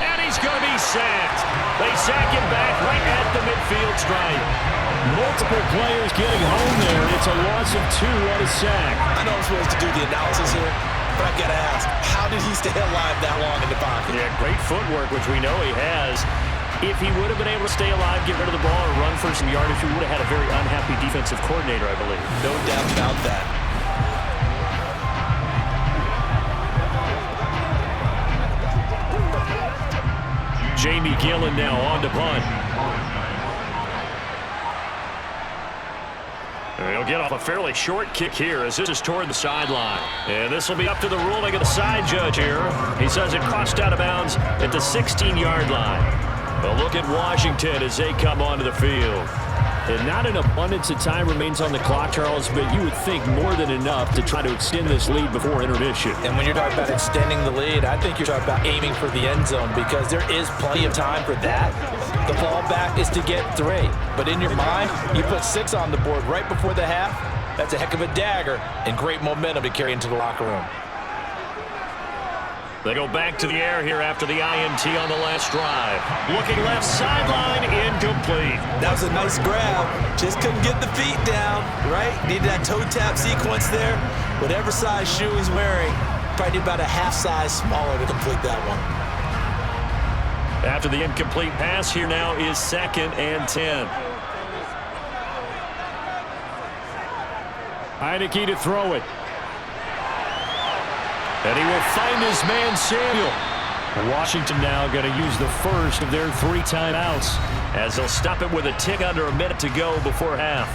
And he's going to be sacked. They sack him back right at the midfield stripe. Multiple players getting home there. It's a loss of 2 on a sack. I know I'm supposed to do the analysis here, but I got to ask, how did he stay alive that long in the pocket? Yeah, great footwork, which we know he has. If he would have been able to stay alive, get rid of the ball, or run for some yardage, he would have had a very unhappy defensive coordinator, I believe. No doubt about that. Jamie Gillen now on to punt. He'll get off a fairly short kick here as this is toward the sideline. And this will be up to the ruling of the side judge here. He says it crossed out of bounds at the 16-yard line. A look at Washington as they come onto the field. And not an abundance of time remains on the clock, Charles, but you would think more than enough to try to extend this lead before intermission. And when you're talking about extending the lead, I think you're talking about aiming for the end zone because there is plenty of time for that. The fallback is to get 3. But in your mind, you put 6 on the board right before the half. That's a heck of a dagger and great momentum to carry into the locker room. They go back to the air here after the INT on the last drive. Looking left sideline, incomplete. That was a nice grab. Just couldn't get the feet down, right? Needed that toe tap sequence there. Whatever size shoe he's wearing, probably need about a half size smaller to complete that one. After the incomplete pass, here now is 2nd and 10. Heineke to throw it. And he will find his man, Samuel. Washington now going to use the first of their 3 timeouts as they'll stop it with a tick under a minute to go before half.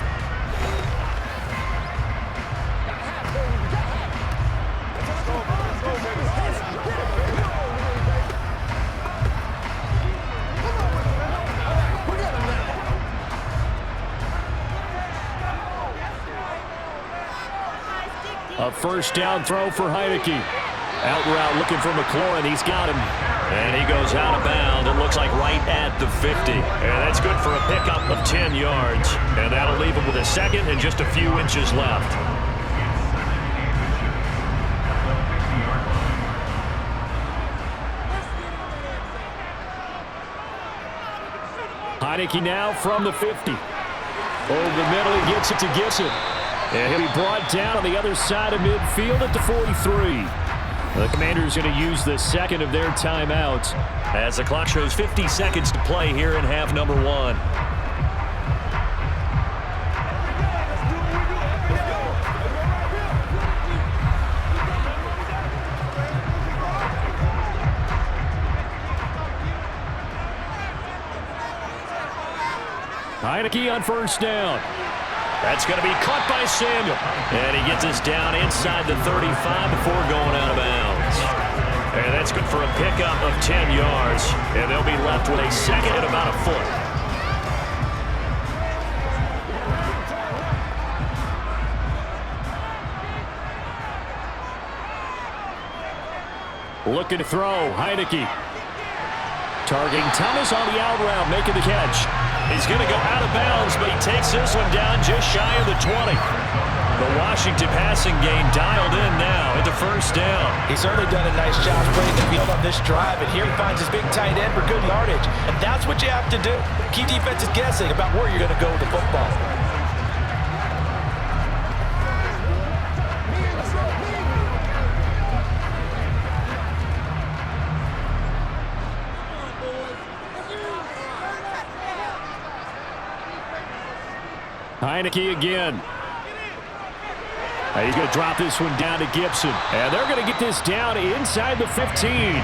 A first down throw for Heineke. Out route looking for McLaurin. He's got him. And he goes out of bounds. It looks like right at the 50. And that's good for a pickup of 10 yards. And that'll leave him with a 2nd and just a few inches left. Heineke now from the 50. Over the middle, he gets it to Gibson. And he'll be brought down on the other side of midfield at the 43. The Commanders going to use the 2nd of their timeouts as the clock shows 50 seconds to play here in half number 1. Heineke on first down. That's going to be caught by Samuel. And he gets us down inside the 35 before going out of bounds. And that's good for a pickup of 10 yards. And they'll be left with a 2nd and about a foot. Looking to throw, Heineke. Targeting Thomas on the out route, making the catch. He's going to go out of bounds, but he takes this one down just shy of the 20. The Washington passing game dialed in now at the first down. He's certainly done a nice job spreading the field on this drive, and here he finds his big tight end for good yardage. And that's what you have to do. Keep defenses guessing about where you're going to go with the football. Heineke again. He's going to drop this one down to Gibson. And they're going to get this down inside the 15.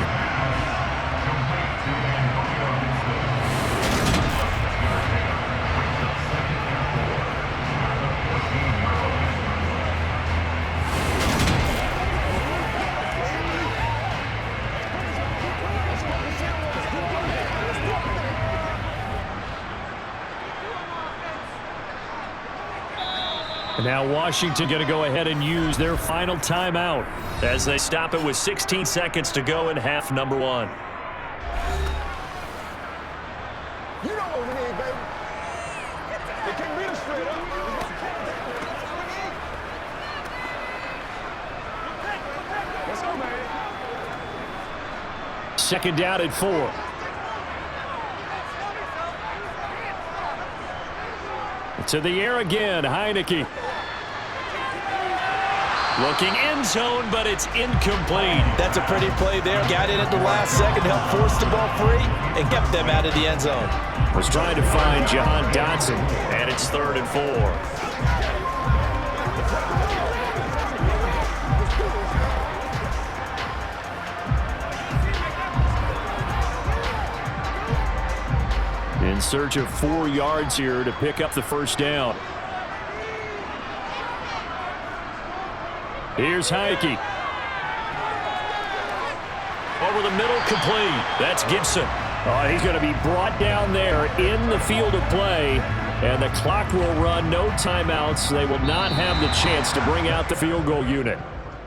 Now Washington going to go ahead and use their final timeout as they stop it with 16 seconds to go in half number 1. You know what we need, baby. They can't beat us straight up. Let's go, man. 2nd down at 4. To the air again, Heineke. Looking end zone, but it's incomplete. That's a pretty play there. Got in at the last second, helped force the ball free, and kept them out of the end zone. Was trying to find Jahan Dotson, and it's 3rd and 4. In search of 4 yards here to pick up the first down. Here's Heineke. Over the middle, complete. That's Gibson. He's going to be brought down there in the field of play, and the clock will run. No timeouts. They will not have the chance to bring out the field goal unit.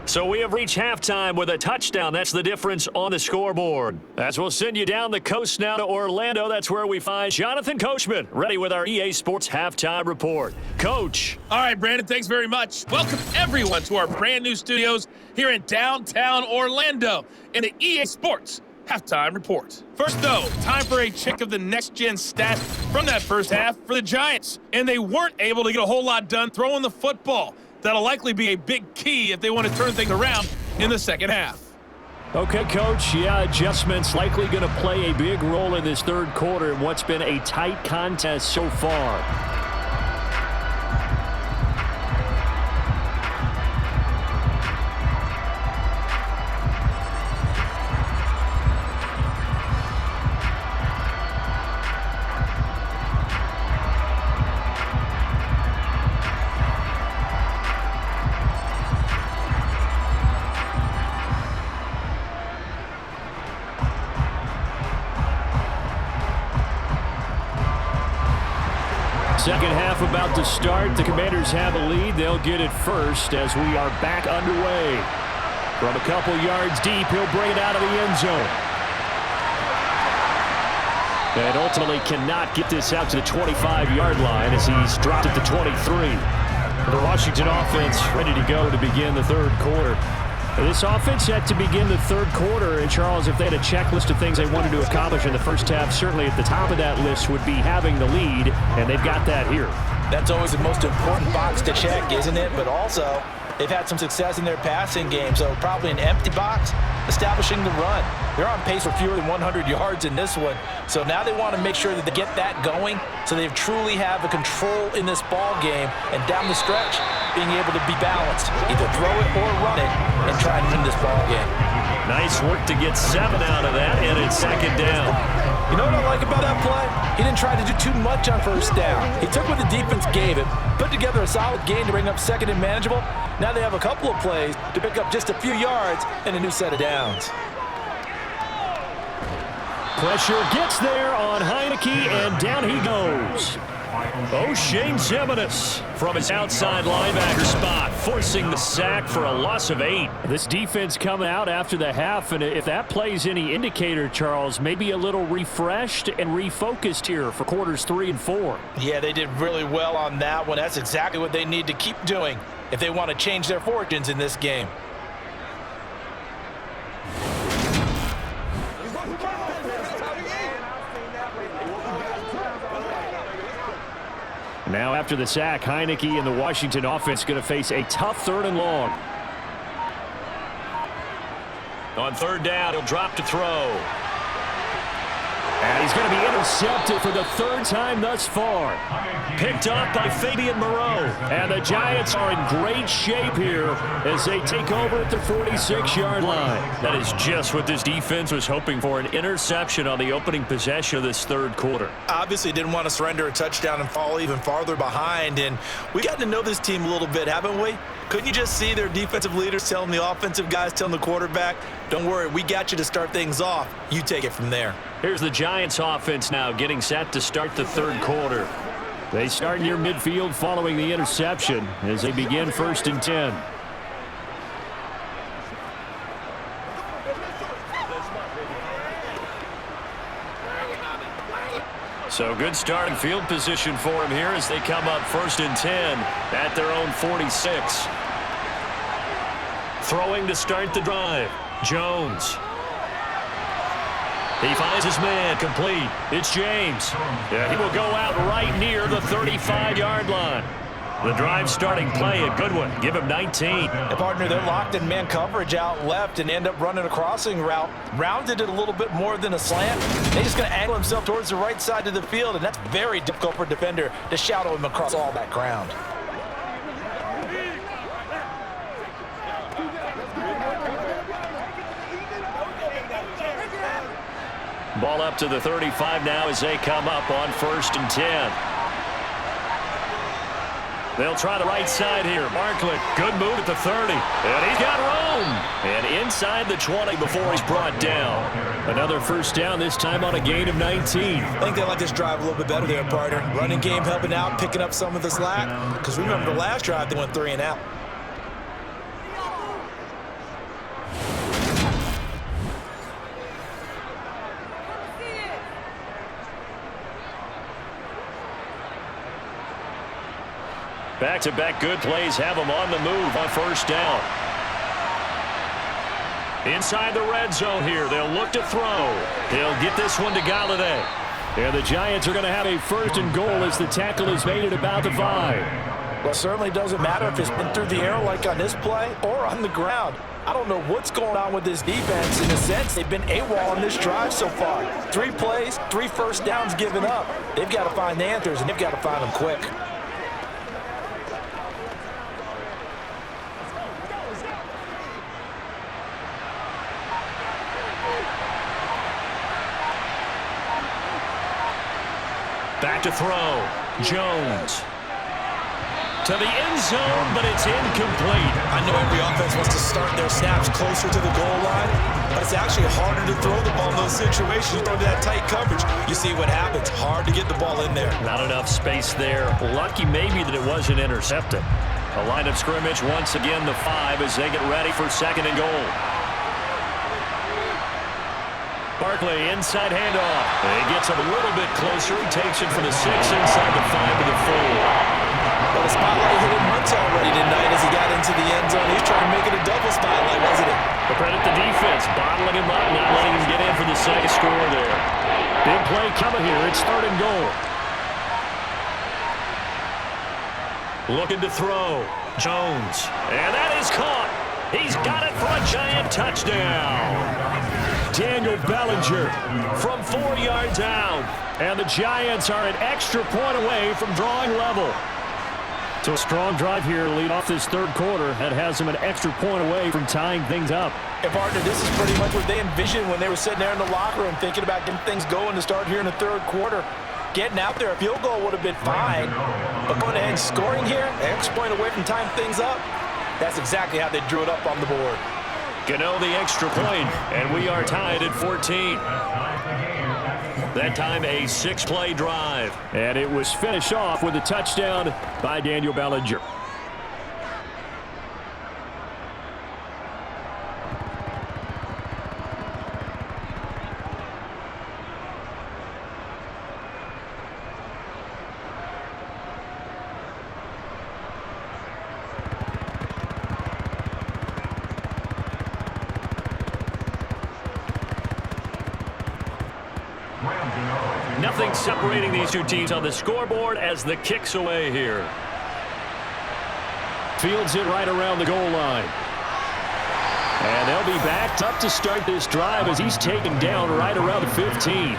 So we have reached halftime with a touchdown. That's the difference on the scoreboard. As we'll send you down the coast now to Orlando. That's where we find Jonathan Coachman, ready with our EA Sports Halftime Report. Coach. All right, Brandon, thanks very much. Welcome, everyone, to our brand new studios here in downtown Orlando in the EA Sports Halftime Report. First, though, time for a check of the next-gen stats from that first half for the Giants. And they weren't able to get a whole lot done throwing the football. That'll likely be a big key if they want to turn things around in the second half. Okay, Coach. Yeah, adjustments likely going to play a big role in this third quarter in what's been a tight contest so far. Second half about to start. The Commanders have a lead. They'll get it first as we are back underway. From a couple yards deep, he'll bring it out of the end zone. And ultimately cannot get this out to the 25-yard line as he's dropped at the 23. The Washington offense ready to go to begin the third quarter. This offense set to begin the third quarter, and Charles, if they had a checklist of things they wanted to accomplish in the first half, certainly at the top of that list would be having the lead, and they've got that here. That's always the most important box to check, isn't it? But also, they've had some success in their passing game, so probably an empty box, establishing the run. They're on pace for fewer than 100 yards in this one, so now they want to make sure that they get that going so they truly have the control in this ball game, and down the stretch, being able to be balanced, either throw it or run it, and try and win this ball game. Nice work to get 7 out of that, and it's second down. You know what I like about that play? He didn't try to do too much on first down. He took what the defense gave him, put together a solid gain to bring up second and manageable. Now they have a couple of plays to pick up just a few yards and a new set of downs. Pressure gets there on Heineke, and down he goes. O'Shane Ximines from his outside linebacker spot, forcing the sack for a loss of 8. This defense coming out after the half, and if that plays any indicator, Charles, maybe a little refreshed and refocused here for quarters 3 and 4. Yeah, they did really well on that one. That's exactly what they need to keep doing if they want to change their fortunes in this game. Now after the sack, Heineke and the Washington offense going to face a tough 3rd and long. On 3rd down, he'll drop to throw. And he's going to be intercepted for the 3rd time thus far. Picked up by Fabian Moreau. And the Giants are in great shape here as they take over at the 46-yard line. That is just what this defense was hoping for, an interception on the opening possession of this third quarter. Obviously didn't want to surrender a touchdown and fall even farther behind. And we got to know this team a little bit, haven't we? Couldn't you just see their defensive leaders telling the offensive guys, telling the quarterback, don't worry, we got you to start things off. You take it from there. Here's the Giants offense now getting set to start the third quarter. They start near midfield following the interception as they begin 1st and 10. So good starting field position for him here as they come up 1st and 10 at their own 46. Throwing to start the drive, Jones. He finds his man, complete. It's James. Yeah, he will go out right near the 35-yard line. The drive starting play, a good one. Give him 19. And partner, they're locked in man coverage out left and end up running a crossing route. Rounded it a little bit more than a slant. They're just going to angle himself towards the right side of the field, and that's very difficult for a defender to shadow him across all that ground. Ball up to the 35 now as they come up on 1st and 10. They'll try the right side here. Barkley, good move at the 30. And he's got room. And inside the 20 before he's brought down. Another first down, this time on a gain of 19. I think they like this drive a little bit better there, partner. Running game helping out, picking up some of the slack. Because remember the last drive, they went 3 and out. Back-to-back good plays have them on the move on first down. Inside the red zone here. They'll look to throw. He'll get this one to Galladay. And the Giants are going to have a 1st and goal as the tackle is made at about the 5. Well, it certainly doesn't matter if it's been through the air like on this play or on the ground. I don't know what's going on with this defense. In a sense, they've been AWOL on this drive so far. 3 plays, 3 first downs given up. They've got to find the answers, and they've got to find them quick. Back to throw. Jones. To the end zone, but it's incomplete. I know every offense wants to start their snaps closer to the goal line, but it's actually harder to throw the ball in those situations. You throw to that tight coverage, you see what happens. Hard to get the ball in there. Not enough space there. Lucky maybe that it wasn't intercepted. A line of scrimmage once again, the 5 as they get ready for 2nd and goal. Barkley, inside handoff. He gets a little bit closer. He takes it from the 6 inside the 5 to the 4. Well, the spotlight hit him once already tonight as he got into the end zone. He was trying to make it a double spotlight, wasn't it? But credit the defense, bottling him up, not letting him get in for the second score there. Big play coming here. It's 3rd and goal. Looking to throw. Jones. And that is caught. He's got it for a Giant touchdown. Daniel Bellinger from 4 yards out. And the Giants are an extra point away from drawing level. So a strong drive here to lead off this 3rd quarter that has them an extra point away from tying things up. And partner, this is pretty much what they envisioned when they were sitting there in the locker room thinking about getting things going to start here in the 3rd quarter. Getting out there, a field goal would have been fine. But going ahead and scoring here, an extra point away from tying things up, that's exactly how they drew it up on the board. Gano the extra point, and we are tied at 14. That time a 6-play drive. And it was finished off with a touchdown by Daniel Bellinger. Nothing separating these two teams on the scoreboard as the kick's away here. Fields it right around the goal line. And they'll be backed up to start this drive as he's taken down right around the 15.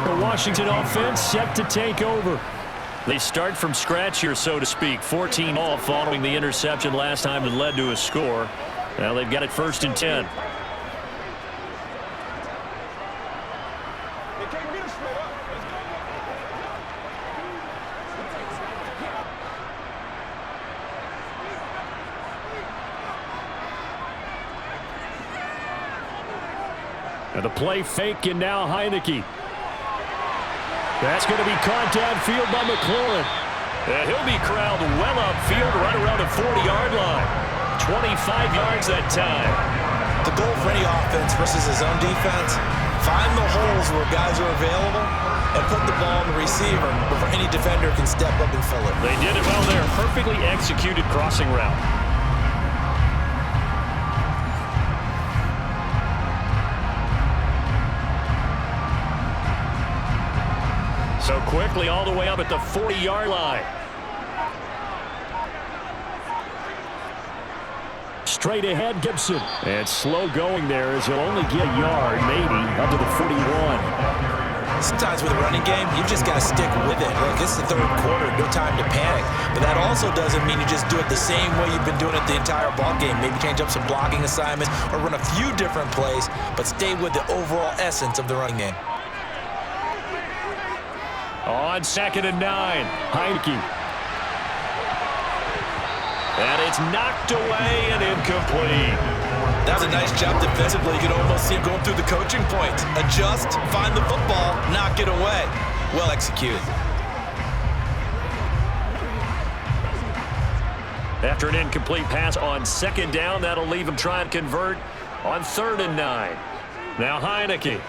The Washington offense set to take over. They start from scratch here, so to speak. 14 all following the interception last time that led to a score. Now they've got it 1st and 10. And the play fake, and now Heineke. That's going to be caught downfield by McLaurin. And he'll be corralled well upfield right around the 40-yard line. 25 yards that time. The goal for any offense versus his own defense, find the holes where guys are available and put the ball on the receiver before any defender can step up and fill it. They did it well there. Perfectly executed crossing route. So quickly all the way up at the 40-yard line. Straight ahead, Gibson. And slow going there as he'll only get a yard, maybe, up to the 41. Sometimes with a running game, you just got to stick with it. Look, it's the third quarter, no time to panic. But that also doesn't mean you just do it the same way you've been doing it the entire ball game. Maybe change up some blocking assignments or run a few different plays, but stay with the overall essence of the running game. On 2nd and 9, Heineke. And it's knocked away and incomplete. That was a nice job defensively. You could almost see him going through the coaching points. Adjust, find the football, knock it away. Well executed. After an incomplete pass on 2nd down, that'll leave him trying to convert on 3rd and 9. Now Heineke.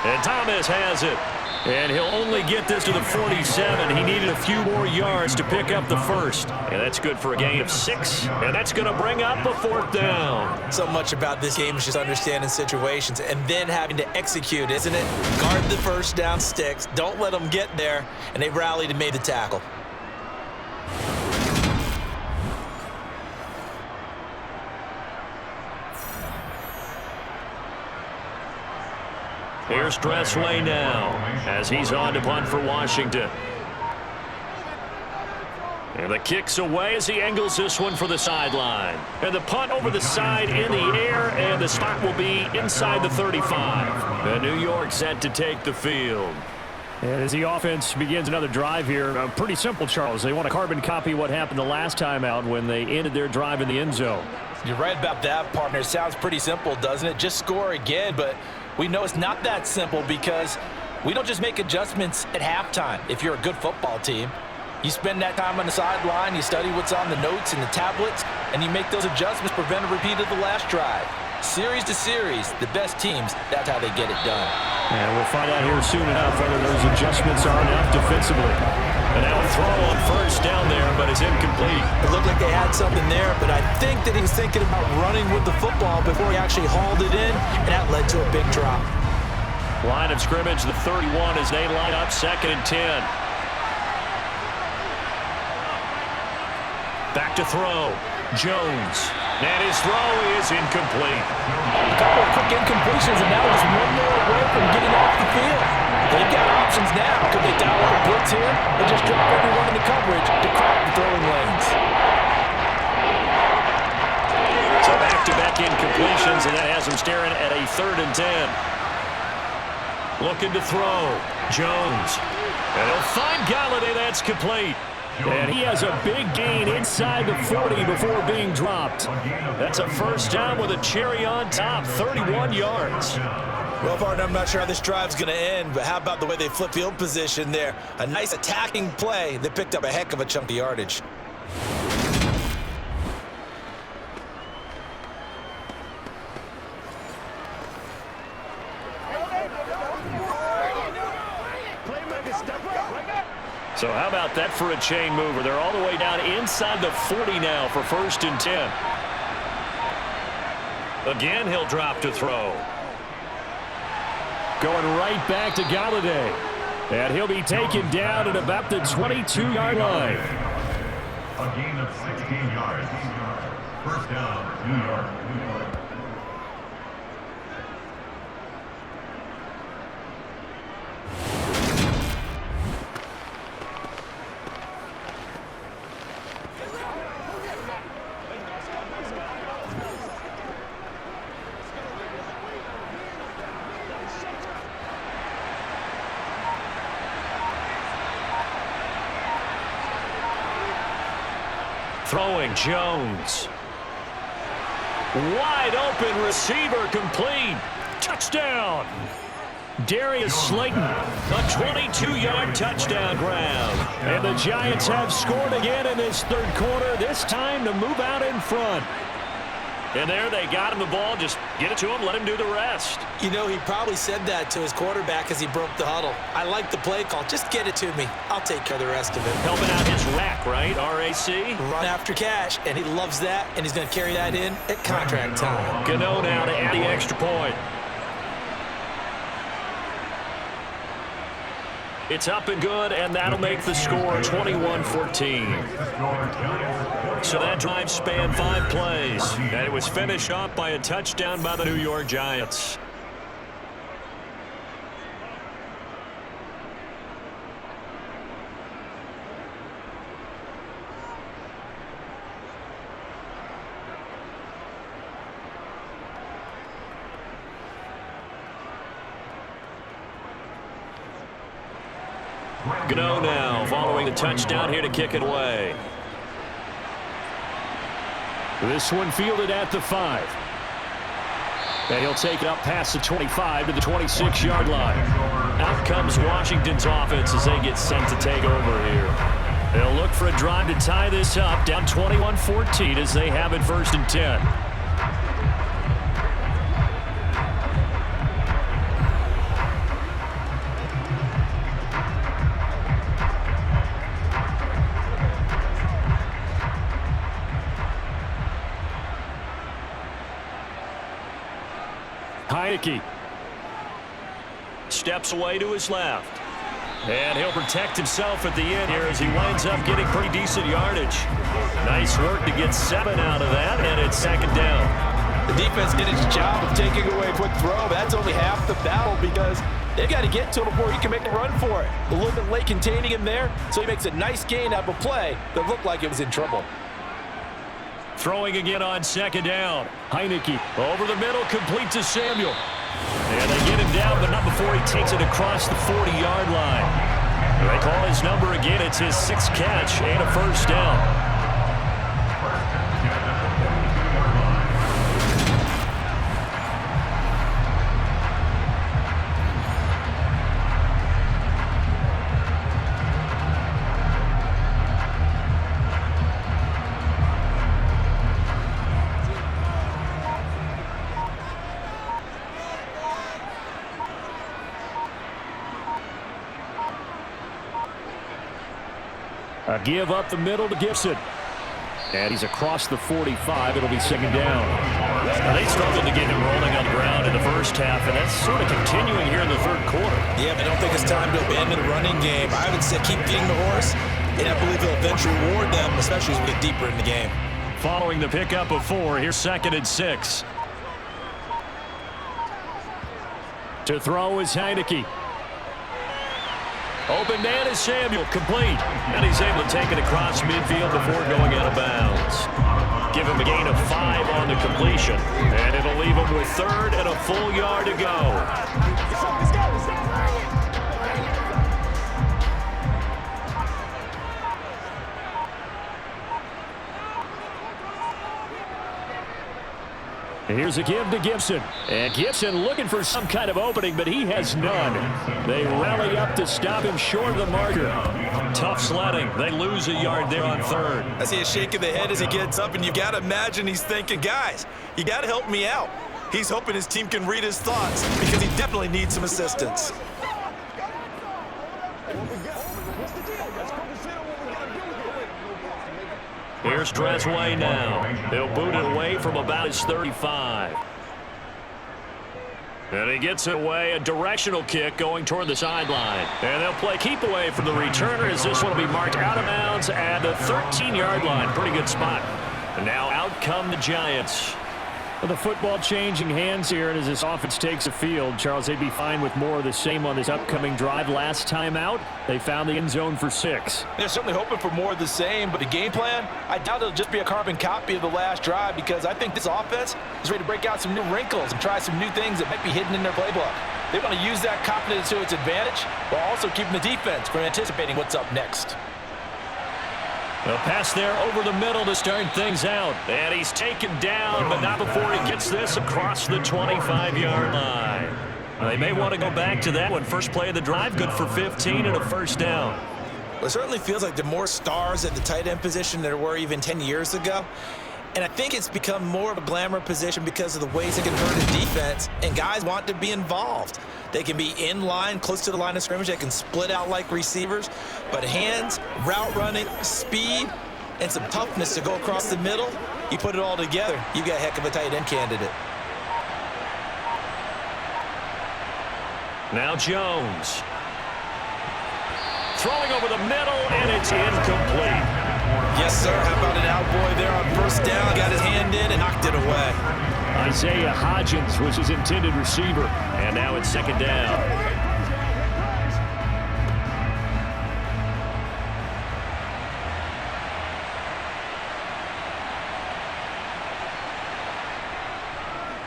And Thomas has it. And he'll only get this to the 47. He needed a few more yards to pick up the first. And that's good for a gain of 6. And that's going to bring up a 4th down. So much about this game is just understanding situations and then having to execute, isn't it? Guard the first down sticks. Don't let them get there. And they rallied and made the tackle. Here's Dressley now as he's on to punt for Washington. And the kick's away as he angles this one for the sideline. And the punt over the side in the air, and the spot will be inside the 35. The New York set to take the field. And as the offense begins another drive here, pretty simple, Charles. They want to carbon copy what happened the last time out when they ended their drive in the end zone. You're right about that, partner. It sounds pretty simple, doesn't it? Just score again, but we know it's not that simple because we don't just make adjustments at halftime. If you're a good football team, you spend that time on the sideline, you study what's on the notes and the tablets, and you make those adjustments, prevent a repeat of the last drive. Series to series, the best teams, that's how they get it done. And we'll find out here soon enough whether those adjustments are enough defensively. And now a throw on 1st down there, but it's incomplete. It looked like they had something there, but I think that he was thinking about running with the football before he actually hauled it in, and that led to a big drop. Line of scrimmage, the 31 as they line up 2nd and 10. Back to throw. Jones. And his throw is incomplete. A couple of quick incompletions, and now just one more away from getting off the field. They've got options now. Could they dial up a blitz here or just drop everyone in the coverage to crack the throwing lanes? So back-to-back incompletions, and that has him staring at a 3rd and 10. Looking to throw. Jones. And he'll find Galladay. That's complete. And he has a big gain inside the 40 before being dropped. That's a 1st down with a cherry on top, 31 yards. Well, partner, I'm not sure how this drive's going to end, but how about the way they flip field position there? A nice attacking play. They picked up a heck of a chunk of yardage. So how about that for a chain mover? They're all the way down inside the 40 now for 1st and 10. Again, he'll drop to throw. Going right back to Galladay. And he'll be taken down at about the 22-yard line. A gain of 16 yards. 1st down, New York. Throwing Jones. Wide open receiver complete. Touchdown. Darius Slayton, a 22-yard touchdown grab. And the Giants have scored again in this 3rd quarter, this time to move out in front. And there they got him the ball. Just get it to him, let him do the rest. You know, he probably said that to his quarterback as he broke the huddle. I like the play call. Just get it to me. I'll take care of the rest of it. Helping out his rack, right? RAC? Run after cash, and he loves that, and he's going to carry that in at contract time. Gano now to add the extra point. It's up and good, and that'll make the score 21-14. So that drive spanned 5 plays, and it was finished off by a touchdown by the New York Giants. Gano now, following the touchdown here to kick it away. This one fielded at the 5. And he'll take it up past the 25 to the 26-yard line. Out comes Washington's offense as they get set to take over here. They'll look for a drive to tie this up, down 21-14 as they have it 1st and 10. Heineke steps away to his left. And he'll protect himself at the end here as he winds up getting pretty decent yardage. Nice work to get 7 out of that, and it's 2nd down. The defense did its job of taking away a quick throw, but that's only half the battle because they've got to get to him before he can make a run for it. A little bit late containing him there, so he makes a nice gain out of a play that looked like it was in trouble. Throwing again on 2nd down. Heineke Over the middle, complete to Samuel. And they get him down, but not before he takes it across the 40-yard line. They call his number again. It's his 6th catch and a 1st down. A give up the middle to Gibson. And he's across the 45. It'll be 2nd down. Now they struggled to get him rolling on the ground in the first half, and that's sort of continuing here in the 3rd quarter. Yeah, I don't think it's time to abandon the running game. I would say keep getting the horse, and I believe he'll eventually reward them, especially as we get deeper in the game. Following the pickup of 4, here's 2nd and 6. To throw is Heineke. Open man is Samuel, complete. And he's able to take it across midfield before going out of bounds. Give him a gain of 5 on the completion. And it'll leave him with 3rd and a full yard to go. Here's a give to Gibson. And Gibson looking for some kind of opening, but he has none. They rally up to stop him short of the marker. Tough sledding. They lose a yard there on 3rd. I see a shake of the head as he gets up, and you got to imagine he's thinking, guys, you got to help me out. He's hoping his team can read his thoughts because he definitely needs some assistance. Here's Dressway now. They'll boot it away from about his 35. And he gets it away, a directional kick going toward the sideline. And they'll play keep away from the returner as this one will be marked out of bounds at the 13-yard line. Pretty good spot. And now out come the Giants. Well, the football changing hands here, and as this offense takes the field, Charles, they'd be fine with more of the same on this upcoming drive. Last time out, they found the end zone for 6. They're certainly hoping for more of the same, but the game plan, I doubt it'll just be a carbon copy of the last drive because I think this offense is ready to break out some new wrinkles and try some new things that might be hidden in their playbook. They want to use that confidence to its advantage while also keeping the defense from anticipating what's up next. A pass there over the middle to start things out. And he's taken down, but not before he gets this across the 25-yard line. They may want to go back to that one. First play of the drive, good for 15 and a 1st down. Well, it certainly feels like there are more stars at the tight end position than there were even 10 years ago. And I think it's become more of a glamour position because of the ways it can hurt a defense, and guys want to be involved. They can be in line, close to the line of scrimmage. They can split out like receivers. But hands, route running, speed, and some toughness to go across the middle, you put it all together, you got a heck of a tight end candidate. Now Jones. throwing over the middle, and it's incomplete. Yes, sir. How about an out boy there on first down? Got his hand in and knocked it away. Isaiah Hodgins was his intended receiver, and now it's second down.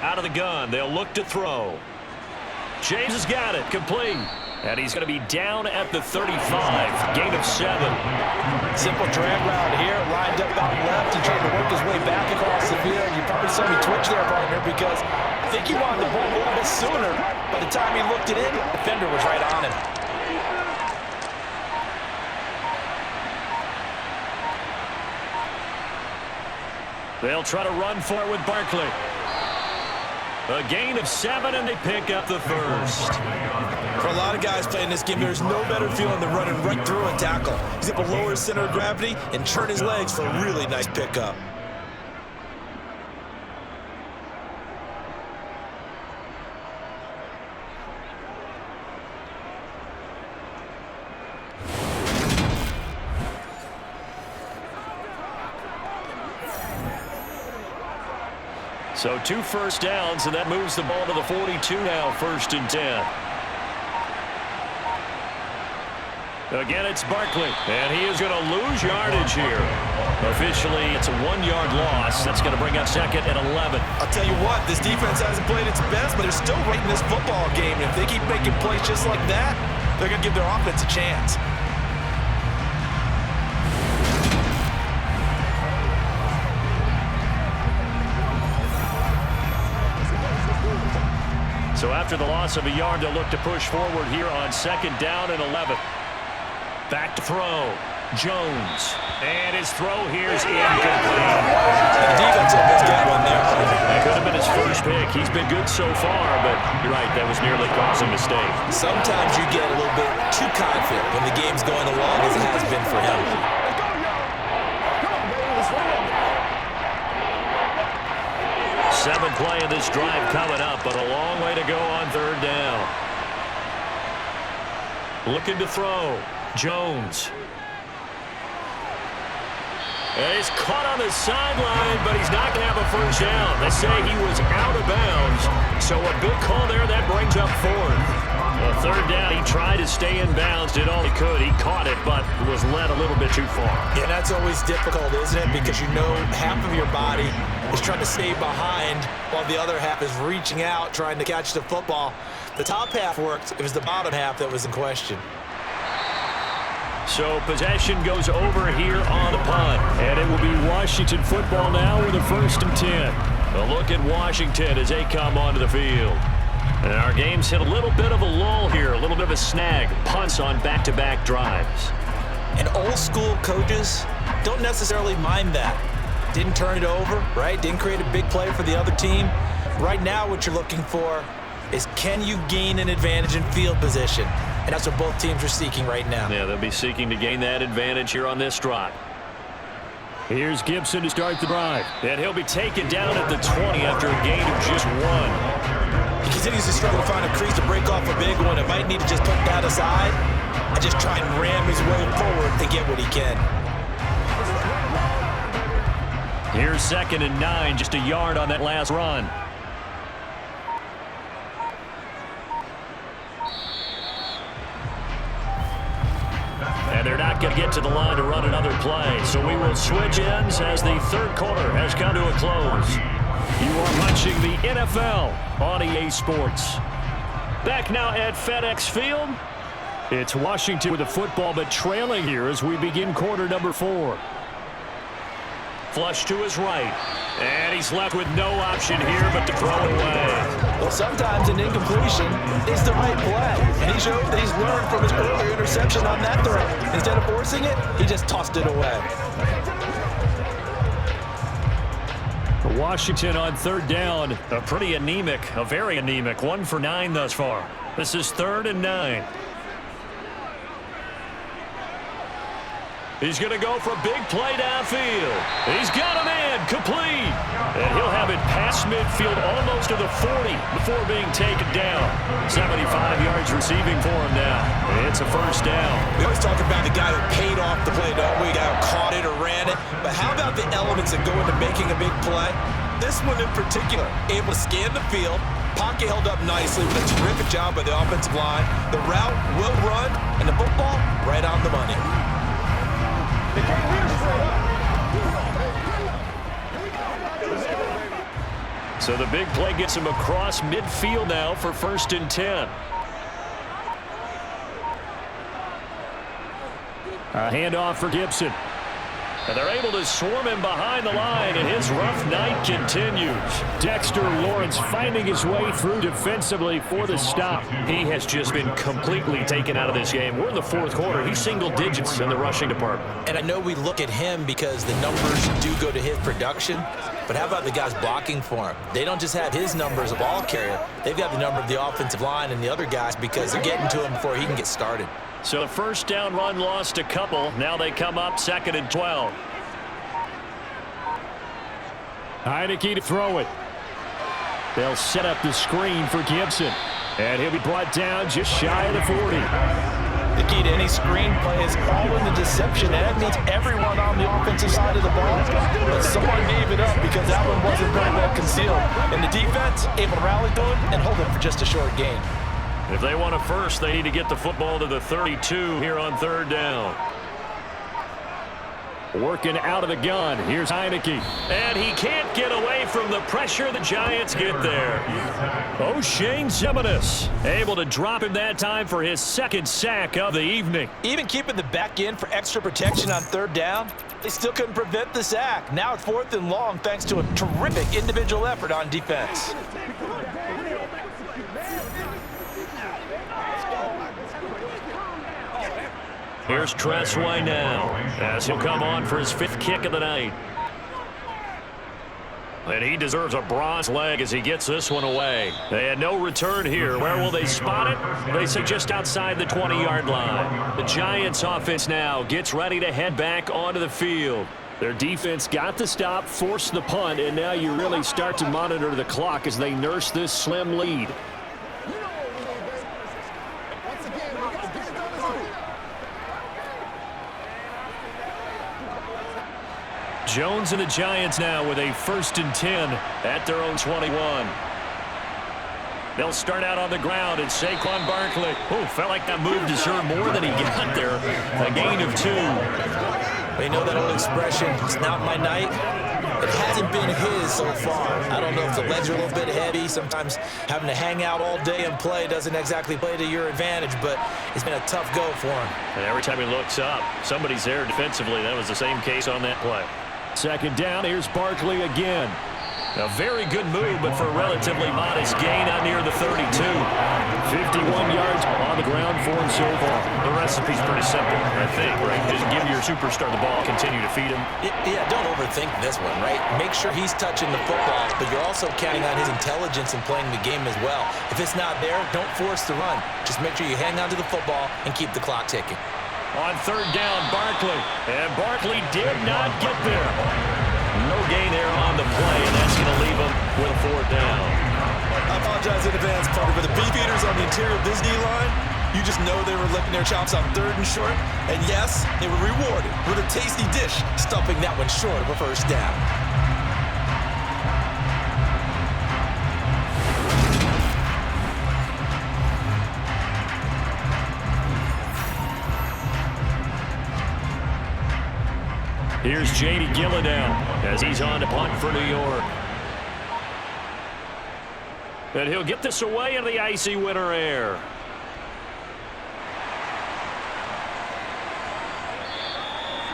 Out of the gun, they'll look to throw. James has got it, complete. And he's going to be down at the 35, gain of 7. Simple drag route here, lined up out left. He tried to work his way back across the field. You probably saw me twitch there, partner, because I think he wanted the ball a little bit sooner. By the time he looked it in, the defender was right on him. They'll try to run for it with Barkley. A gain of 7, and they pick up the first. For a lot of guys playing this game, there's no better feeling than running right through a tackle. He's able to lower his center of gravity and turn his legs for a really nice pickup. So 2 first downs, and that moves the ball to the 42 now, 1st and 10. Again, it's Barkley, and he is going to lose yardage here. Officially, it's a 1-yard loss. That's going to bring up 2nd and 11. I'll tell you what, this defense hasn't played its best, but they're still right in this football game. And if they keep making plays just like that, they're going to give their offense a chance. So after the loss of a yard, they'll look to push forward here on 2nd down and 11. Back to throw. Jones. And his throw here is incomplete. The defense almost got one there. That could have been his first pick. He's been good so far, but you're right, that was nearly causing a mistake. Sometimes you get a little bit too confident when the game's going along as it has been for him. Seventh play of this drive coming up, but a long way to go on 3rd down. Looking to throw. Jones. And he's caught on the sideline, but he's not going to have a first down. They say he was out of bounds, so a good call there. That brings up 4th. Well, 3rd down, he tried to stay in bounds, did all he could. He caught it, but was led a little bit too far. Yeah, that's always difficult, isn't it? Because you know half of your body is trying to stay behind while the other half is reaching out, trying to catch the football. The top half worked. It was the bottom half that was in question. So possession goes over here on the punt. And it will be Washington football now with a 1st and 10. A look at Washington as they come onto the field. And our game's hit a little bit of a lull here, a little bit of a snag. Punts on back-to-back drives. And old school coaches don't necessarily mind that. Didn't turn it over, right? Didn't create a big play for the other team. Right now what you're looking for is, can you gain an advantage in field position? And that's what both teams are seeking right now. Yeah, they'll be seeking to gain that advantage here on this drive. Here's Gibson to start the drive. And he'll be taken down at the 20 after a gain of just 1. He continues to struggle to find a crease to break off a big one. It might need to just put that aside and just try and ram his way forward to get what he can. Here's 2nd and 9, just a yard on that last run. And they're not going to get to the line to run another play. So we will switch ends as the 3rd quarter has come to a close. You are watching the NFL on EA Sports. Back now at FedEx Field. It's Washington with the football, but trailing here as we begin quarter number 4. Flush to his right. And he's left with no option here but to throw it away. Well, sometimes an incompletion is the right play. And he showed that he's learned from his earlier interception on that throw. Instead of forcing it, he just tossed it away. Washington on 3rd down. A pretty anemic, a very anemic 1 for 9 thus far. This is 3rd and 9. He's going to go for a big play downfield. He's got a man complete. And he'll have it past midfield, almost to the 40 before being taken down. 75 yards receiving for him now. It's a first down. We always talk about the guy who paid off the play, don't we? The guy who caught it or ran it. But how about the elements that go into making a big play? This one in particular, able to scan the field. Pocket held up nicely with a terrific job by the offensive line. The route will run, and the football right on the money. So the big play gets him across midfield now for 1st and 10. A handoff for Gibson. And they're able to swarm him behind the line, and his rough night continues. Dexter Lawrence finding his way through defensively for the stop. He has just been completely taken out of this game. We're in the 4th quarter. He's single digits in the rushing department. And I know we look at him because the numbers do go to his production, but how about the guys blocking for him? They don't just have his number as a ball carrier. They've got the number of the offensive line and the other guys because they're getting to him before he can get started. So the first down run lost a couple. Now they come up 2nd and 12. Heineke to throw it. They'll set up the screen for Gibson. And he'll be brought down just shy of the 40. The key to any screen play is all in the deception, and that means everyone on the offensive side of the ball. But someone gave it up because that one wasn't very well concealed. And the defense able to rally to it and hold it for just a short gain. If they want a first, they need to get the football to the 32 here on 3rd down. Working out of the gun. Here's Heineke. And he can't get away from the pressure. The Giants get there. O'Shane Ximines able to drop him that time for his 2nd sack of the evening. Even keeping the back end for extra protection on 3rd down, they still couldn't prevent the sack. Now it's 4th and long thanks to a terrific individual effort on defense. Here's Tressway now as he'll come on for his 5th kick of the night. And he deserves a bronze leg as he gets this one away. They had no return here. Where will they spot it? They say just outside the 20-yard line. The Giants offense now gets ready to head back onto the field. Their defense got the stop, forced the punt, and now you really start to monitor the clock as they nurse this slim lead. Jones and the Giants now with a 1st and 10 at their own 21. They'll start out on the ground, and Saquon Barkley, felt like that move deserved more than he got there. A gain of 2. They know that old expression, it's not my night. It hasn't been his so far. I don't know if the legs are a little bit heavy. Sometimes having to hang out all day and play doesn't exactly play to your advantage, but it's been a tough go for him. And every time he looks up, somebody's there defensively. That was the same case on that play. 2nd down, here's Barkley again. A very good move, but for a relatively modest gain out near the 32. 51 yards on the ground for him so far. The recipe's pretty simple, I think, right? Just give your superstar the ball, continue to feed him. Yeah, don't overthink this one, right? Make sure he's touching the football, but you're also counting on his intelligence in playing the game as well. If it's not there, don't force the run. Just make sure you hang on to the football and keep the clock ticking. On 3rd down, Barkley. And Barkley did not get there. No gain there on the play, and that's going to leave him with a 4th down. I apologize in advance, partner, for the beef eaters on the interior of this D-line. You just know they were licking their chops on 3rd and short. And yes, they were rewarded with a tasty dish, stuffing that one short of a 1st down. Here's J.D. Gillidown as he's on to punt for New York. And he'll get this away in the icy winter air.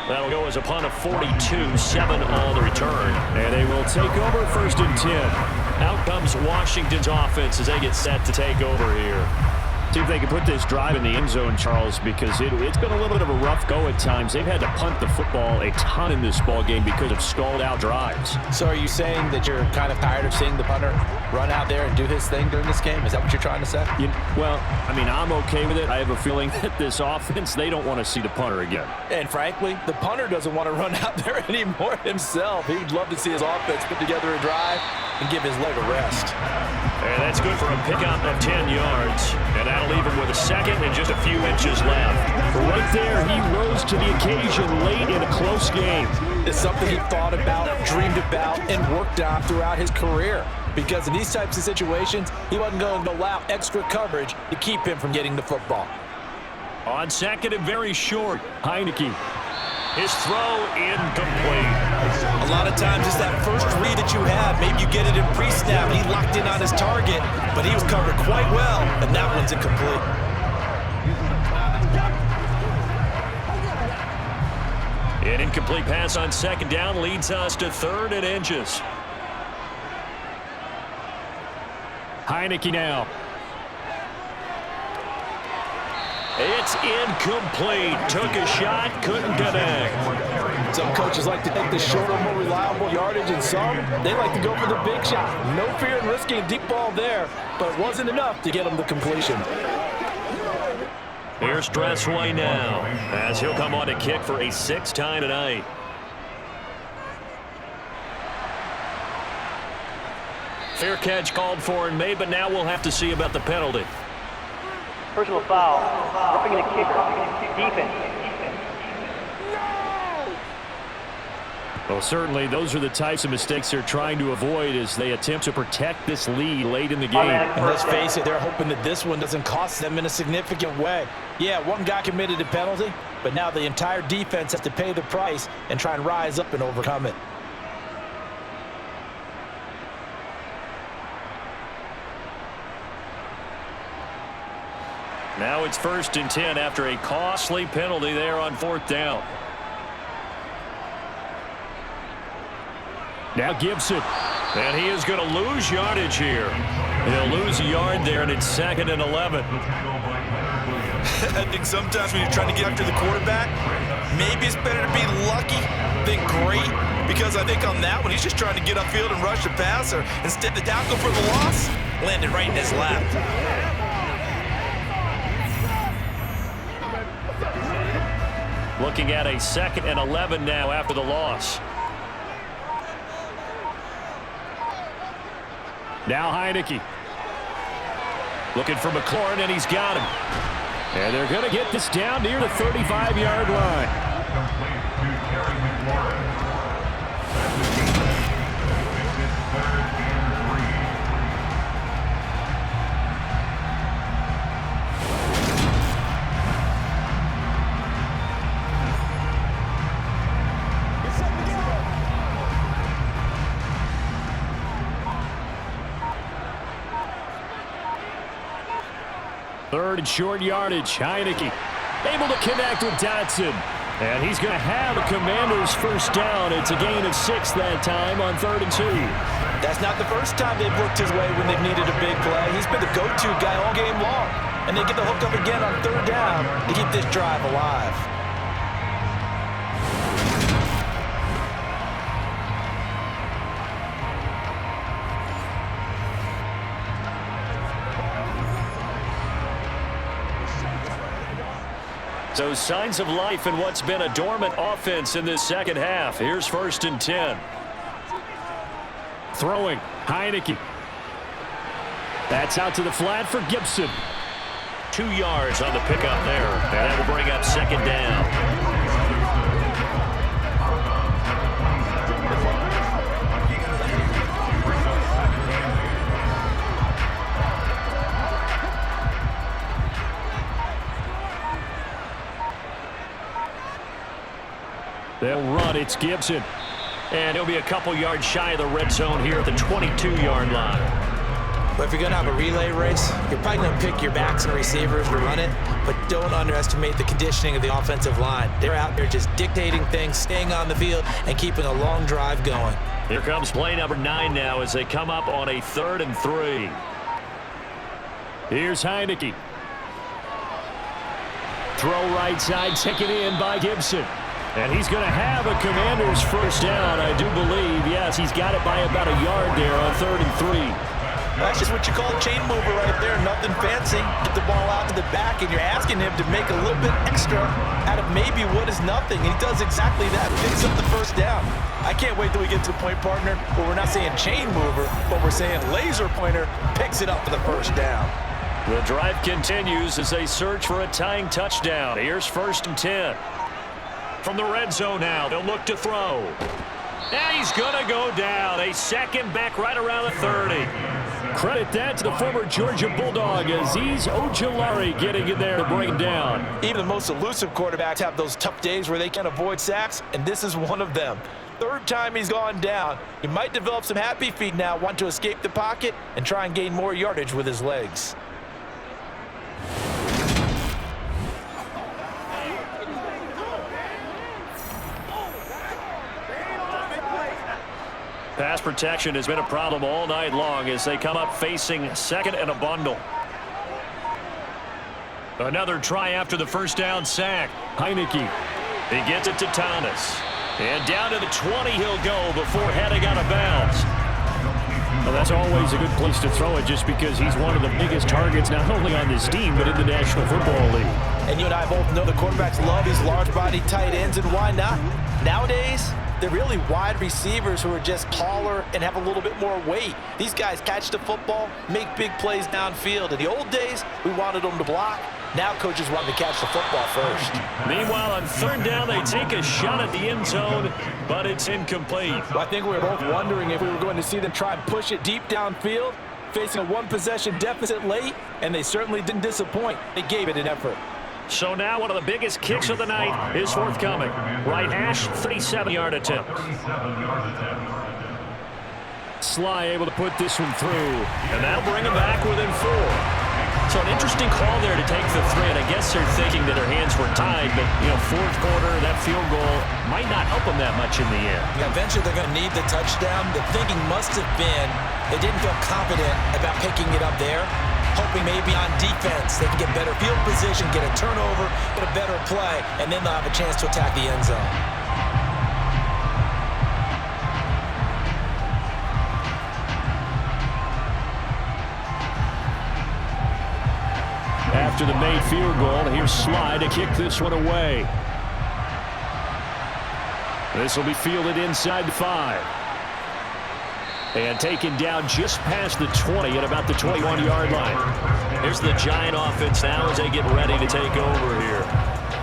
That'll go as a punt of 42, 7 on the return. And they will take over 1st and 10. Out comes Washington's offense as they get set to take over here. See if they can put this drive in the end zone, Charles, because it's been a little bit of a rough go at times. They've had to punt the football a ton in this ball game because of stalled out drives. So are you saying that you're kind of tired of seeing the punter run out there and do his thing during this game? Is that what you're trying to say? Well, I mean, I'm okay with it. I have a feeling that this offense, they don't want to see the punter again. And frankly, the punter doesn't want to run out there anymore himself. He'd love to see his offense put together a drive and give his leg a rest. And that's good for a pickup of 10 yards. And that'll leave him with a second and just a few inches left. Right there, he rose to the occasion late in a close game. It's something he thought about, dreamed about, and worked on throughout his career. Because in these types of situations, he wasn't going to allow extra coverage to keep him from getting the football. On second and very short, Heineke. His throw incomplete. A lot of times it's that first read that you have. Maybe you get it in pre-snap, and he locked in on his target, but he was covered quite well, and that one's incomplete. An incomplete pass on second down leads us to 3rd and inches. Heineke now. It's incomplete. Took a shot, couldn't connect. Some coaches like to take the shorter, more reliable yardage, and some, they like to go for the big shot. No fear in risking a deep ball there, but it wasn't enough to get him the completion. Here's Dressway now, as he'll come on to kick for a 6th time tonight. Fair catch called for and made, but now we'll have to see about the penalty. Personal foul. Roughing the kicker. Defense. Well, certainly those are the types of mistakes they're trying to avoid as they attempt to protect this lead late in the game. And let's face it, they're hoping that this one doesn't cost them in a significant way. Yeah, one guy committed a penalty, but now the entire defense has to pay the price and try and rise up and overcome it. Now it's 1st and 10 after a costly penalty there on 4th down. Now Gibson. And he is going to lose yardage here. He'll lose a yard there, and it's 2nd and 11. I think sometimes when you're trying to get after the quarterback, maybe it's better to be lucky than great, because I think on that one, he's just trying to get upfield and rush the passer. Instead, the tackle for the loss landed right in his lap. Looking at a 2nd and 11 now after the loss. Now Heineke. Looking for McLaurin, and he's got him. And they're going to get this down near the 35-yard line. Third and short yardage. Heineke able to connect with Dotson. And he's going to have a Commanders first down. It's a gain of 6 that time on 3rd and 2. That's not the first time they've worked his way when they've needed a big play. He's been the go-to guy all game long. And they get the hook up again on 3rd down to keep this drive alive. So signs of life in what's been a dormant offense in this second half. Here's 1st and 10. Throwing. Heineke. That's out to the flat for Gibson. 2 yards on the pickup there. And that will bring up 2nd down. They'll run. It's Gibson. And he'll be a couple yards shy of the red zone here at the 22-yard line. But if you're going to have a relay race, you're probably going to pick your backs and receivers to run it, but don't underestimate the conditioning of the offensive line. They're out there just dictating things, staying on the field, and keeping a long drive going. Here comes play number 9 now as they come up on a 3rd and 3. Here's Heineke. Throw right side, taken in by Gibson. And he's going to have a Commanders first down, I do believe. Yes, he's got it by about a yard there on 3rd and 3. That's just what you call a chain mover right there. Nothing fancy. Get the ball out to the back, and you're asking him to make a little bit extra out of maybe what is nothing. And he does exactly that. Picks up the first down. I can't wait till we get to the point, partner, where we're not saying chain mover, but we're saying laser pointer picks it up for the first down. The drive continues as they search for a tying touchdown. Here's 1st and 10. From the red zone now, they'll look to throw. And he's going to go down. A second back right around the 30. Credit that to the former Georgia Bulldog, Azeez Ojulari getting in there to bring him down. Even the most elusive quarterbacks have those tough days where they can't avoid sacks, and this is one of them. 3rd time he's gone down. He might develop some happy feet now, want to escape the pocket and try and gain more yardage with his legs. Pass protection has been a problem all night long as they come up facing 2nd and a bundle. Another try after the first down sack. Heineke. He gets it to Thomas. And down to the 20 he'll go before heading out of bounds. Well, that's always a good place to throw it just because he's one of the biggest targets not only on this team but in the National Football League. And you and I both know the quarterbacks love these large-body tight ends, and why not? Nowadays, they're really wide receivers who are just taller and have a little bit more weight. These guys catch the football, make big plays downfield. In the old days, we wanted them to block. Now coaches want to catch the football first. Meanwhile, on 3rd down, they take a shot at the end zone, but it's incomplete. Well, I think we were both wondering if we were going to see them try and push it deep downfield, facing a 1-possession deficit late, and they certainly didn't disappoint. They gave it an effort. So now one of the biggest kicks of the night is forthcoming. Right hash, 37-yard attempt. Sly able to put this one through. And that'll bring him back within 4. So an interesting call there to take the 3, and I guess they're thinking that their hands were tied, but, 4th quarter, that field goal might not help them that much in the end. Yeah, eventually they're going to need the touchdown. The thinking must have been they didn't feel confident about picking it up there, hoping maybe on defense they can get better field position, get a turnover, get a better play, and then they'll have a chance to attack the end zone. After the made field goal, here's Sly to kick this one away. This will be fielded inside the 5. And taken down just past the 20 at about the 21-yard line. Here's the Giant offense now as they get ready to take over here.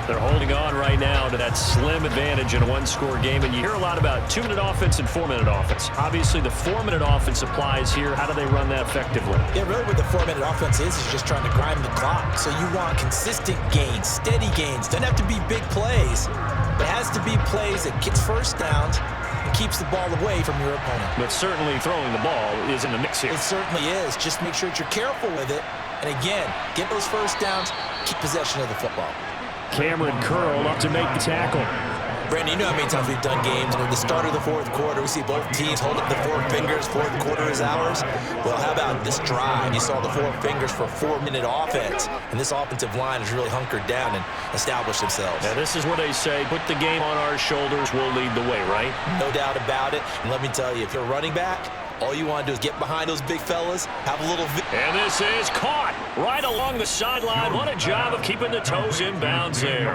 They're holding on right now to that slim advantage in a 1-score game, and you hear a lot about 2-minute offense and 4-minute offense. Obviously, the 4-minute offense applies here. How do they run that effectively? Yeah, really what the 4-minute offense is just trying to grind the clock. So you want consistent gains, steady gains. Doesn't have to be big plays, but it has to be plays that gets first downs and keeps the ball away from your opponent. But certainly throwing the ball is in the mix here. It certainly is. Just make sure that you're careful with it. And again, get those first downs, keep possession of the football. Cameron Curl up to make the tackle. Brandon, you know how many times we've done games, and at the start of the 4th quarter, we see both teams hold up the 4 fingers, 4th quarter is ours. Well, how about this drive? You saw the 4 fingers for 4-minute offense, and this offensive line has really hunkered down and established themselves. Now, this is what they say, put the game on our shoulders, we'll lead the way, right? No doubt about it, and let me tell you, if you're a running back, all you want to do is get behind those big fellas, have a little... And this is caught right along the sideline. What a job of keeping the toes in bounds there.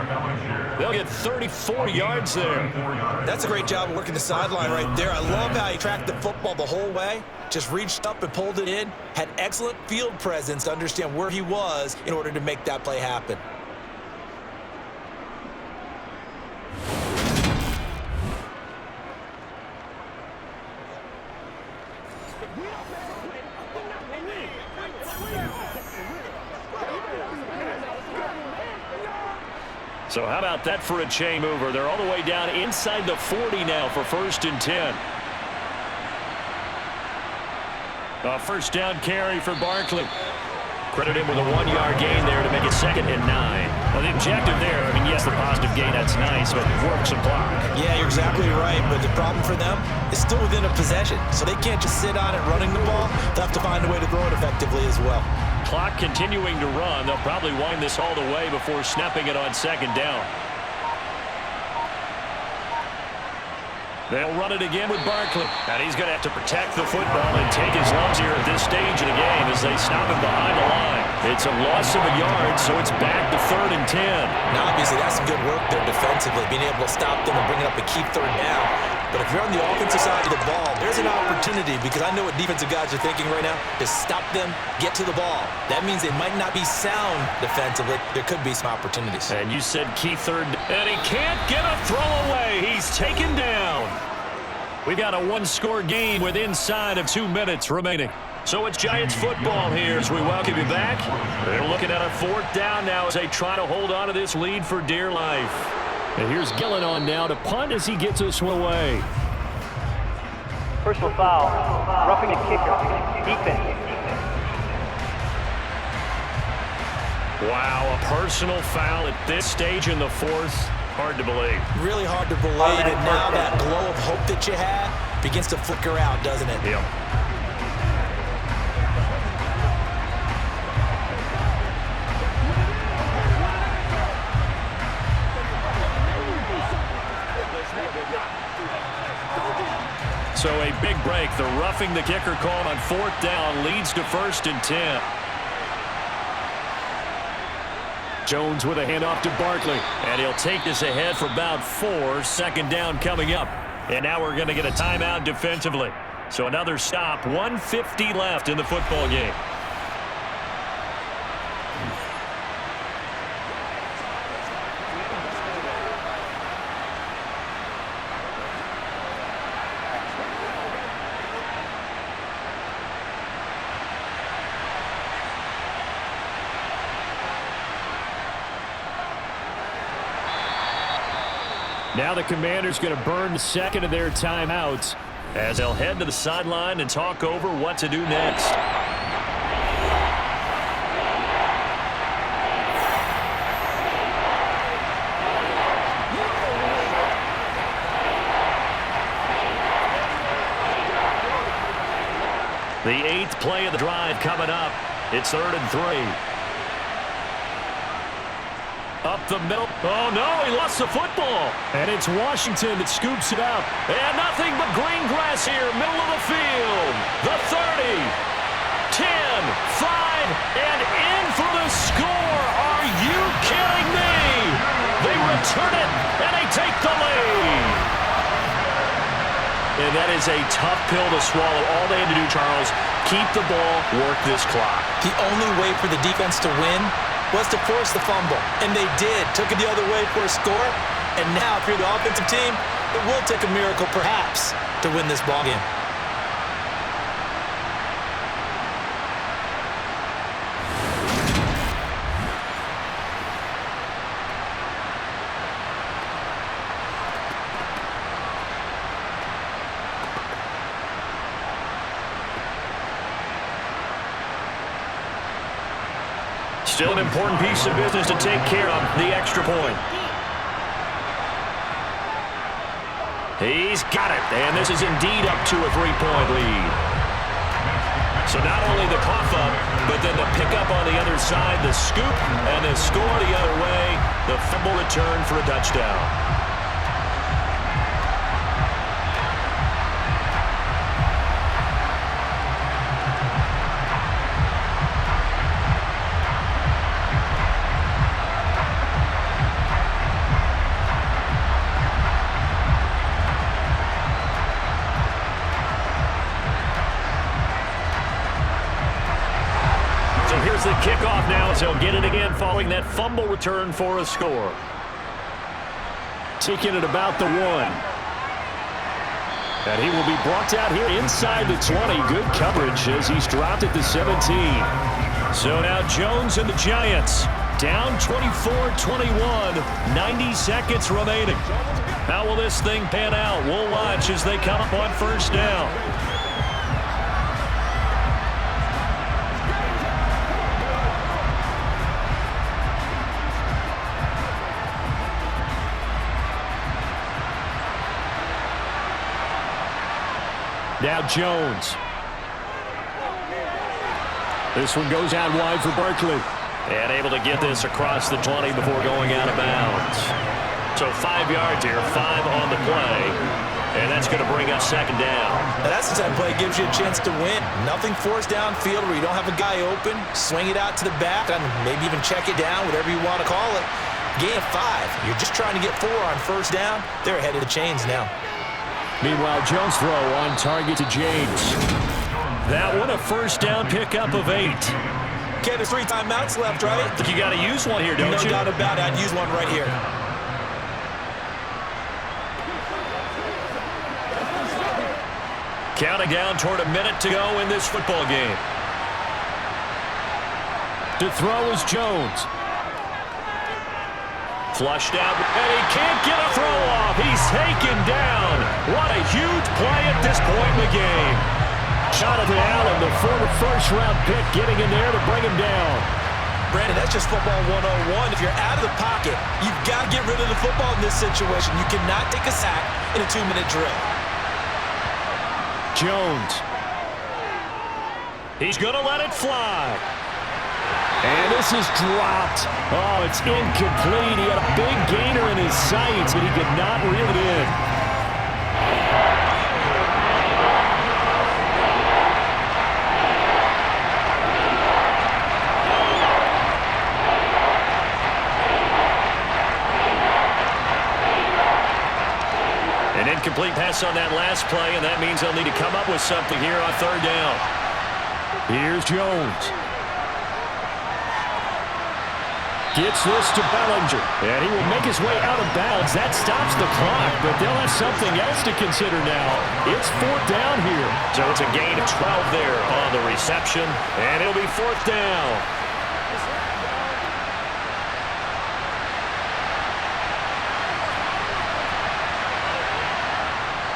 They'll get 34 yards there. That's a great job of working the sideline right there. I love how he tracked the football the whole way, just reached up and pulled it in, had excellent field presence to understand where he was in order to make that play happen. So how about that for a chain mover? They're all the way down inside the 40 now for 1st and 10. A first down carry for Barkley. Credit him with a 1-yard gain there to make it 2nd and 9. Well, the objective there, I mean, yes, the positive gain, that's nice, but it works some clock. Yeah, you're exactly right, but the problem for them is still within a possession, so they can't just sit on it running the ball. They'll have to find a way to throw it effectively as well. Clock continuing to run. They'll probably wind this all the way before snapping it on 2nd down. They'll run it again with Barkley. And he's going to have to protect the football and take his lumps here at this stage of the game as they stop him behind the line. It's a loss of a yard, so it's back to 3rd and 10. Now, obviously, that's some good work there defensively, being able to stop them and bring it up and keep 3rd down. But if you're on the offensive side of the ball, there's an opportunity, because I know what defensive guys are thinking right now, to stop them, get to the ball. That means they might not be sound defensively. There could be some opportunities. And you said key 3rd, and he can't get a throw away. He's taken down. We've got a 1-score game with inside of 2 minutes remaining. So it's Giants football here as we welcome you back. They're looking at a 4th down now as they try to hold on to this lead for dear life. And here's Gillen on now to punt as he gets this one away. Personal foul. Roughing the kicker. Defense. Wow, a personal foul at this stage in the 4th. Hard to believe. Really hard to believe, and now that glow of hope that you had begins to flicker out, doesn't it? Yep. So a big break. The roughing the kicker call on 4th down leads to 1st and 10. Jones with a handoff to Barkley. And he'll take this ahead for about 4. 2nd down coming up. And now we're going to get a timeout defensively. So another stop. 1:50 left in the football game. Now the Commanders going to burn the 2nd of their timeouts as they'll head to the sideline and talk over what to do next. The 8th play of the drive coming up. It's 3rd and 3. Up the middle. Oh, no, he lost the football. And it's Washington that scoops it up. And nothing but green grass here, middle of the field. The 30, 10, 5, and in for the score. Are you kidding me? They return it, and they take the lead. And that is a tough pill to swallow. All they had to do, Charles, keep the ball, work this clock. The only way for the defense to win was to force the fumble, and they did. Took it the other way for a score, and now if you're the offensive team, it will take a miracle, perhaps, to win this ballgame. Still an important piece of business to take care of, the extra point. He's got it, and this is indeed up to a 3-point lead. So not only the cough up, but then the pickup on the other side, the scoop, and the score the other way, the fumble return for a touchdown. The kickoff now, so he'll get it again following that fumble return for a score. Taking it about the 1. And he will be brought out here inside the 20. Good coverage as he's dropped at the 17. So now Jones and the Giants down 24-21. 90 seconds remaining. How will this thing pan out? We'll watch as they come up on 1st down. Now Jones. This one goes out wide for Barkley. And able to get this across the 20 before going out of bounds. So 5 yards here, 5 on the play. And that's going to bring up second down. Now that's the type of play that gives you a chance to win. Nothing forced downfield where you don't have a guy open. Swing it out to the back, and maybe even check it down, whatever you want to call it. Gain of 5. You're just trying to get 4 on first down. They're ahead of the chains now. Meanwhile, Jones throw on target to James. That one a first down pickup of 8. Okay, there's 3 timeouts left, right? I think you got to use one here, don't you? No doubt about it. I'd use one right here. Counting down toward a minute to go in this football game. To throw is Jones. Flushed out, and he can't get a throw off. He's taken down. What a huge play at this point in the game. Jonathan Allen, the former first-round pick, getting in there to bring him down. Brandon, that's just football 101. If you're out of the pocket, you've got to get rid of the football in this situation. You cannot take a sack in a 2-minute drill. Jones. He's going to let it fly. And this is dropped. Oh, it's incomplete. He had a big gainer in his sights, but he could not reel it in. An incomplete pass on that last play, and that means they'll need to come up with something here on third down. Here's Jones. Gets this to Bellinger, and he will make his way out of bounds. That stops the clock, but they'll have something else to consider now. It's 4th down here. So it's a gain of 12 there on the reception, and it'll be 4th down.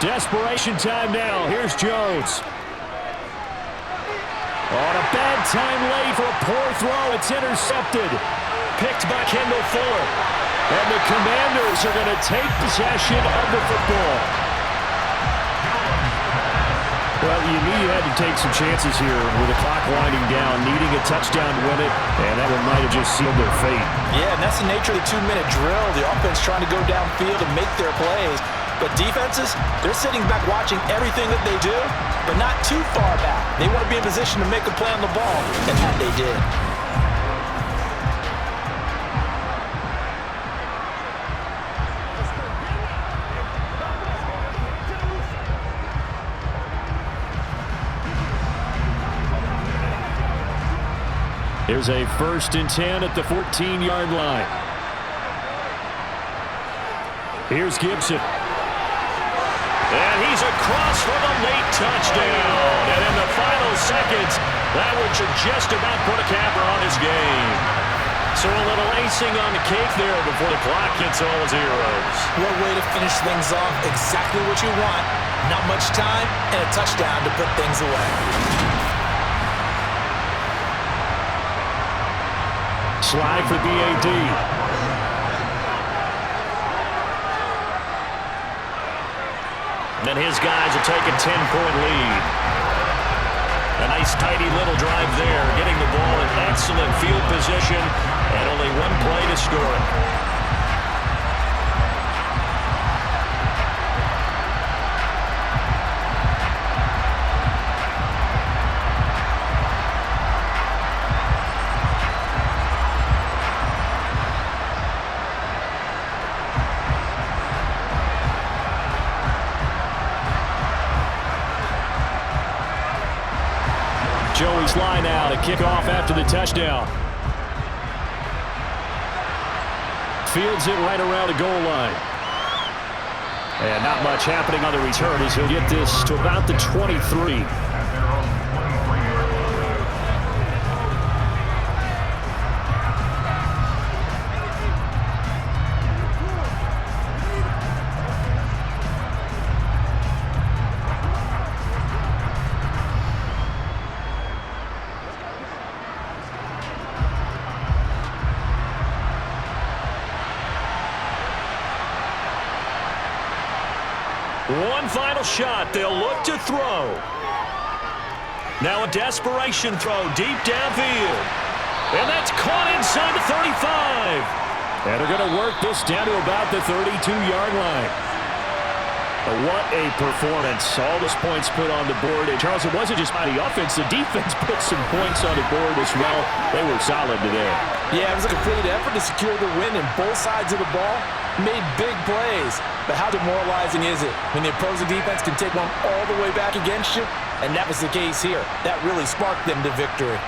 Desperation time now. Here's Jones. On a bad time late for a poor throw. It's intercepted. Picked by Kendall Fuller. And the Commanders are going to take possession of the football. Well, you knew you had to take some chances here with the clock winding down, needing a touchdown to win it, and that one might have just sealed their fate. Yeah, and that's the nature of the 2-minute drill. The offense trying to go downfield and make their plays. But defenses, they're sitting back watching everything that they do, but not too far back. They want to be in position to make a play on the ball, and that they did. Here's a 1st and 10 at the 14-yard line. Here's Gibson. And he's across for the late touchdown. And in the final seconds, that would just about put a capper on his game. So a little icing on the cake there before the clock hits all zeros. What way to finish things off. Exactly what you want. Not much time and a touchdown to put things away. Slide for BAD. And his guys will take a 10-point lead. A nice, tidy little drive there, getting the ball in excellent field position, and only one play to score it. Joey's line out to kick off after the touchdown. Fields it right around the goal line. And not much happening on the return as he'll get this to about the 23. One final shot. They'll look to throw. Now a desperation throw deep downfield. And that's caught inside the 35. And they're going to work this down to about the 32-yard line. What a performance. All those points put on the board. And Charles, it wasn't just by the offense. The defense put some points on the board as well. They were solid today. Yeah, it was a complete effort to secure the win, and both sides of the ball made big plays. But how demoralizing is it when the opposing defense can take one all the way back against you? And that was the case here. That really sparked them to victory.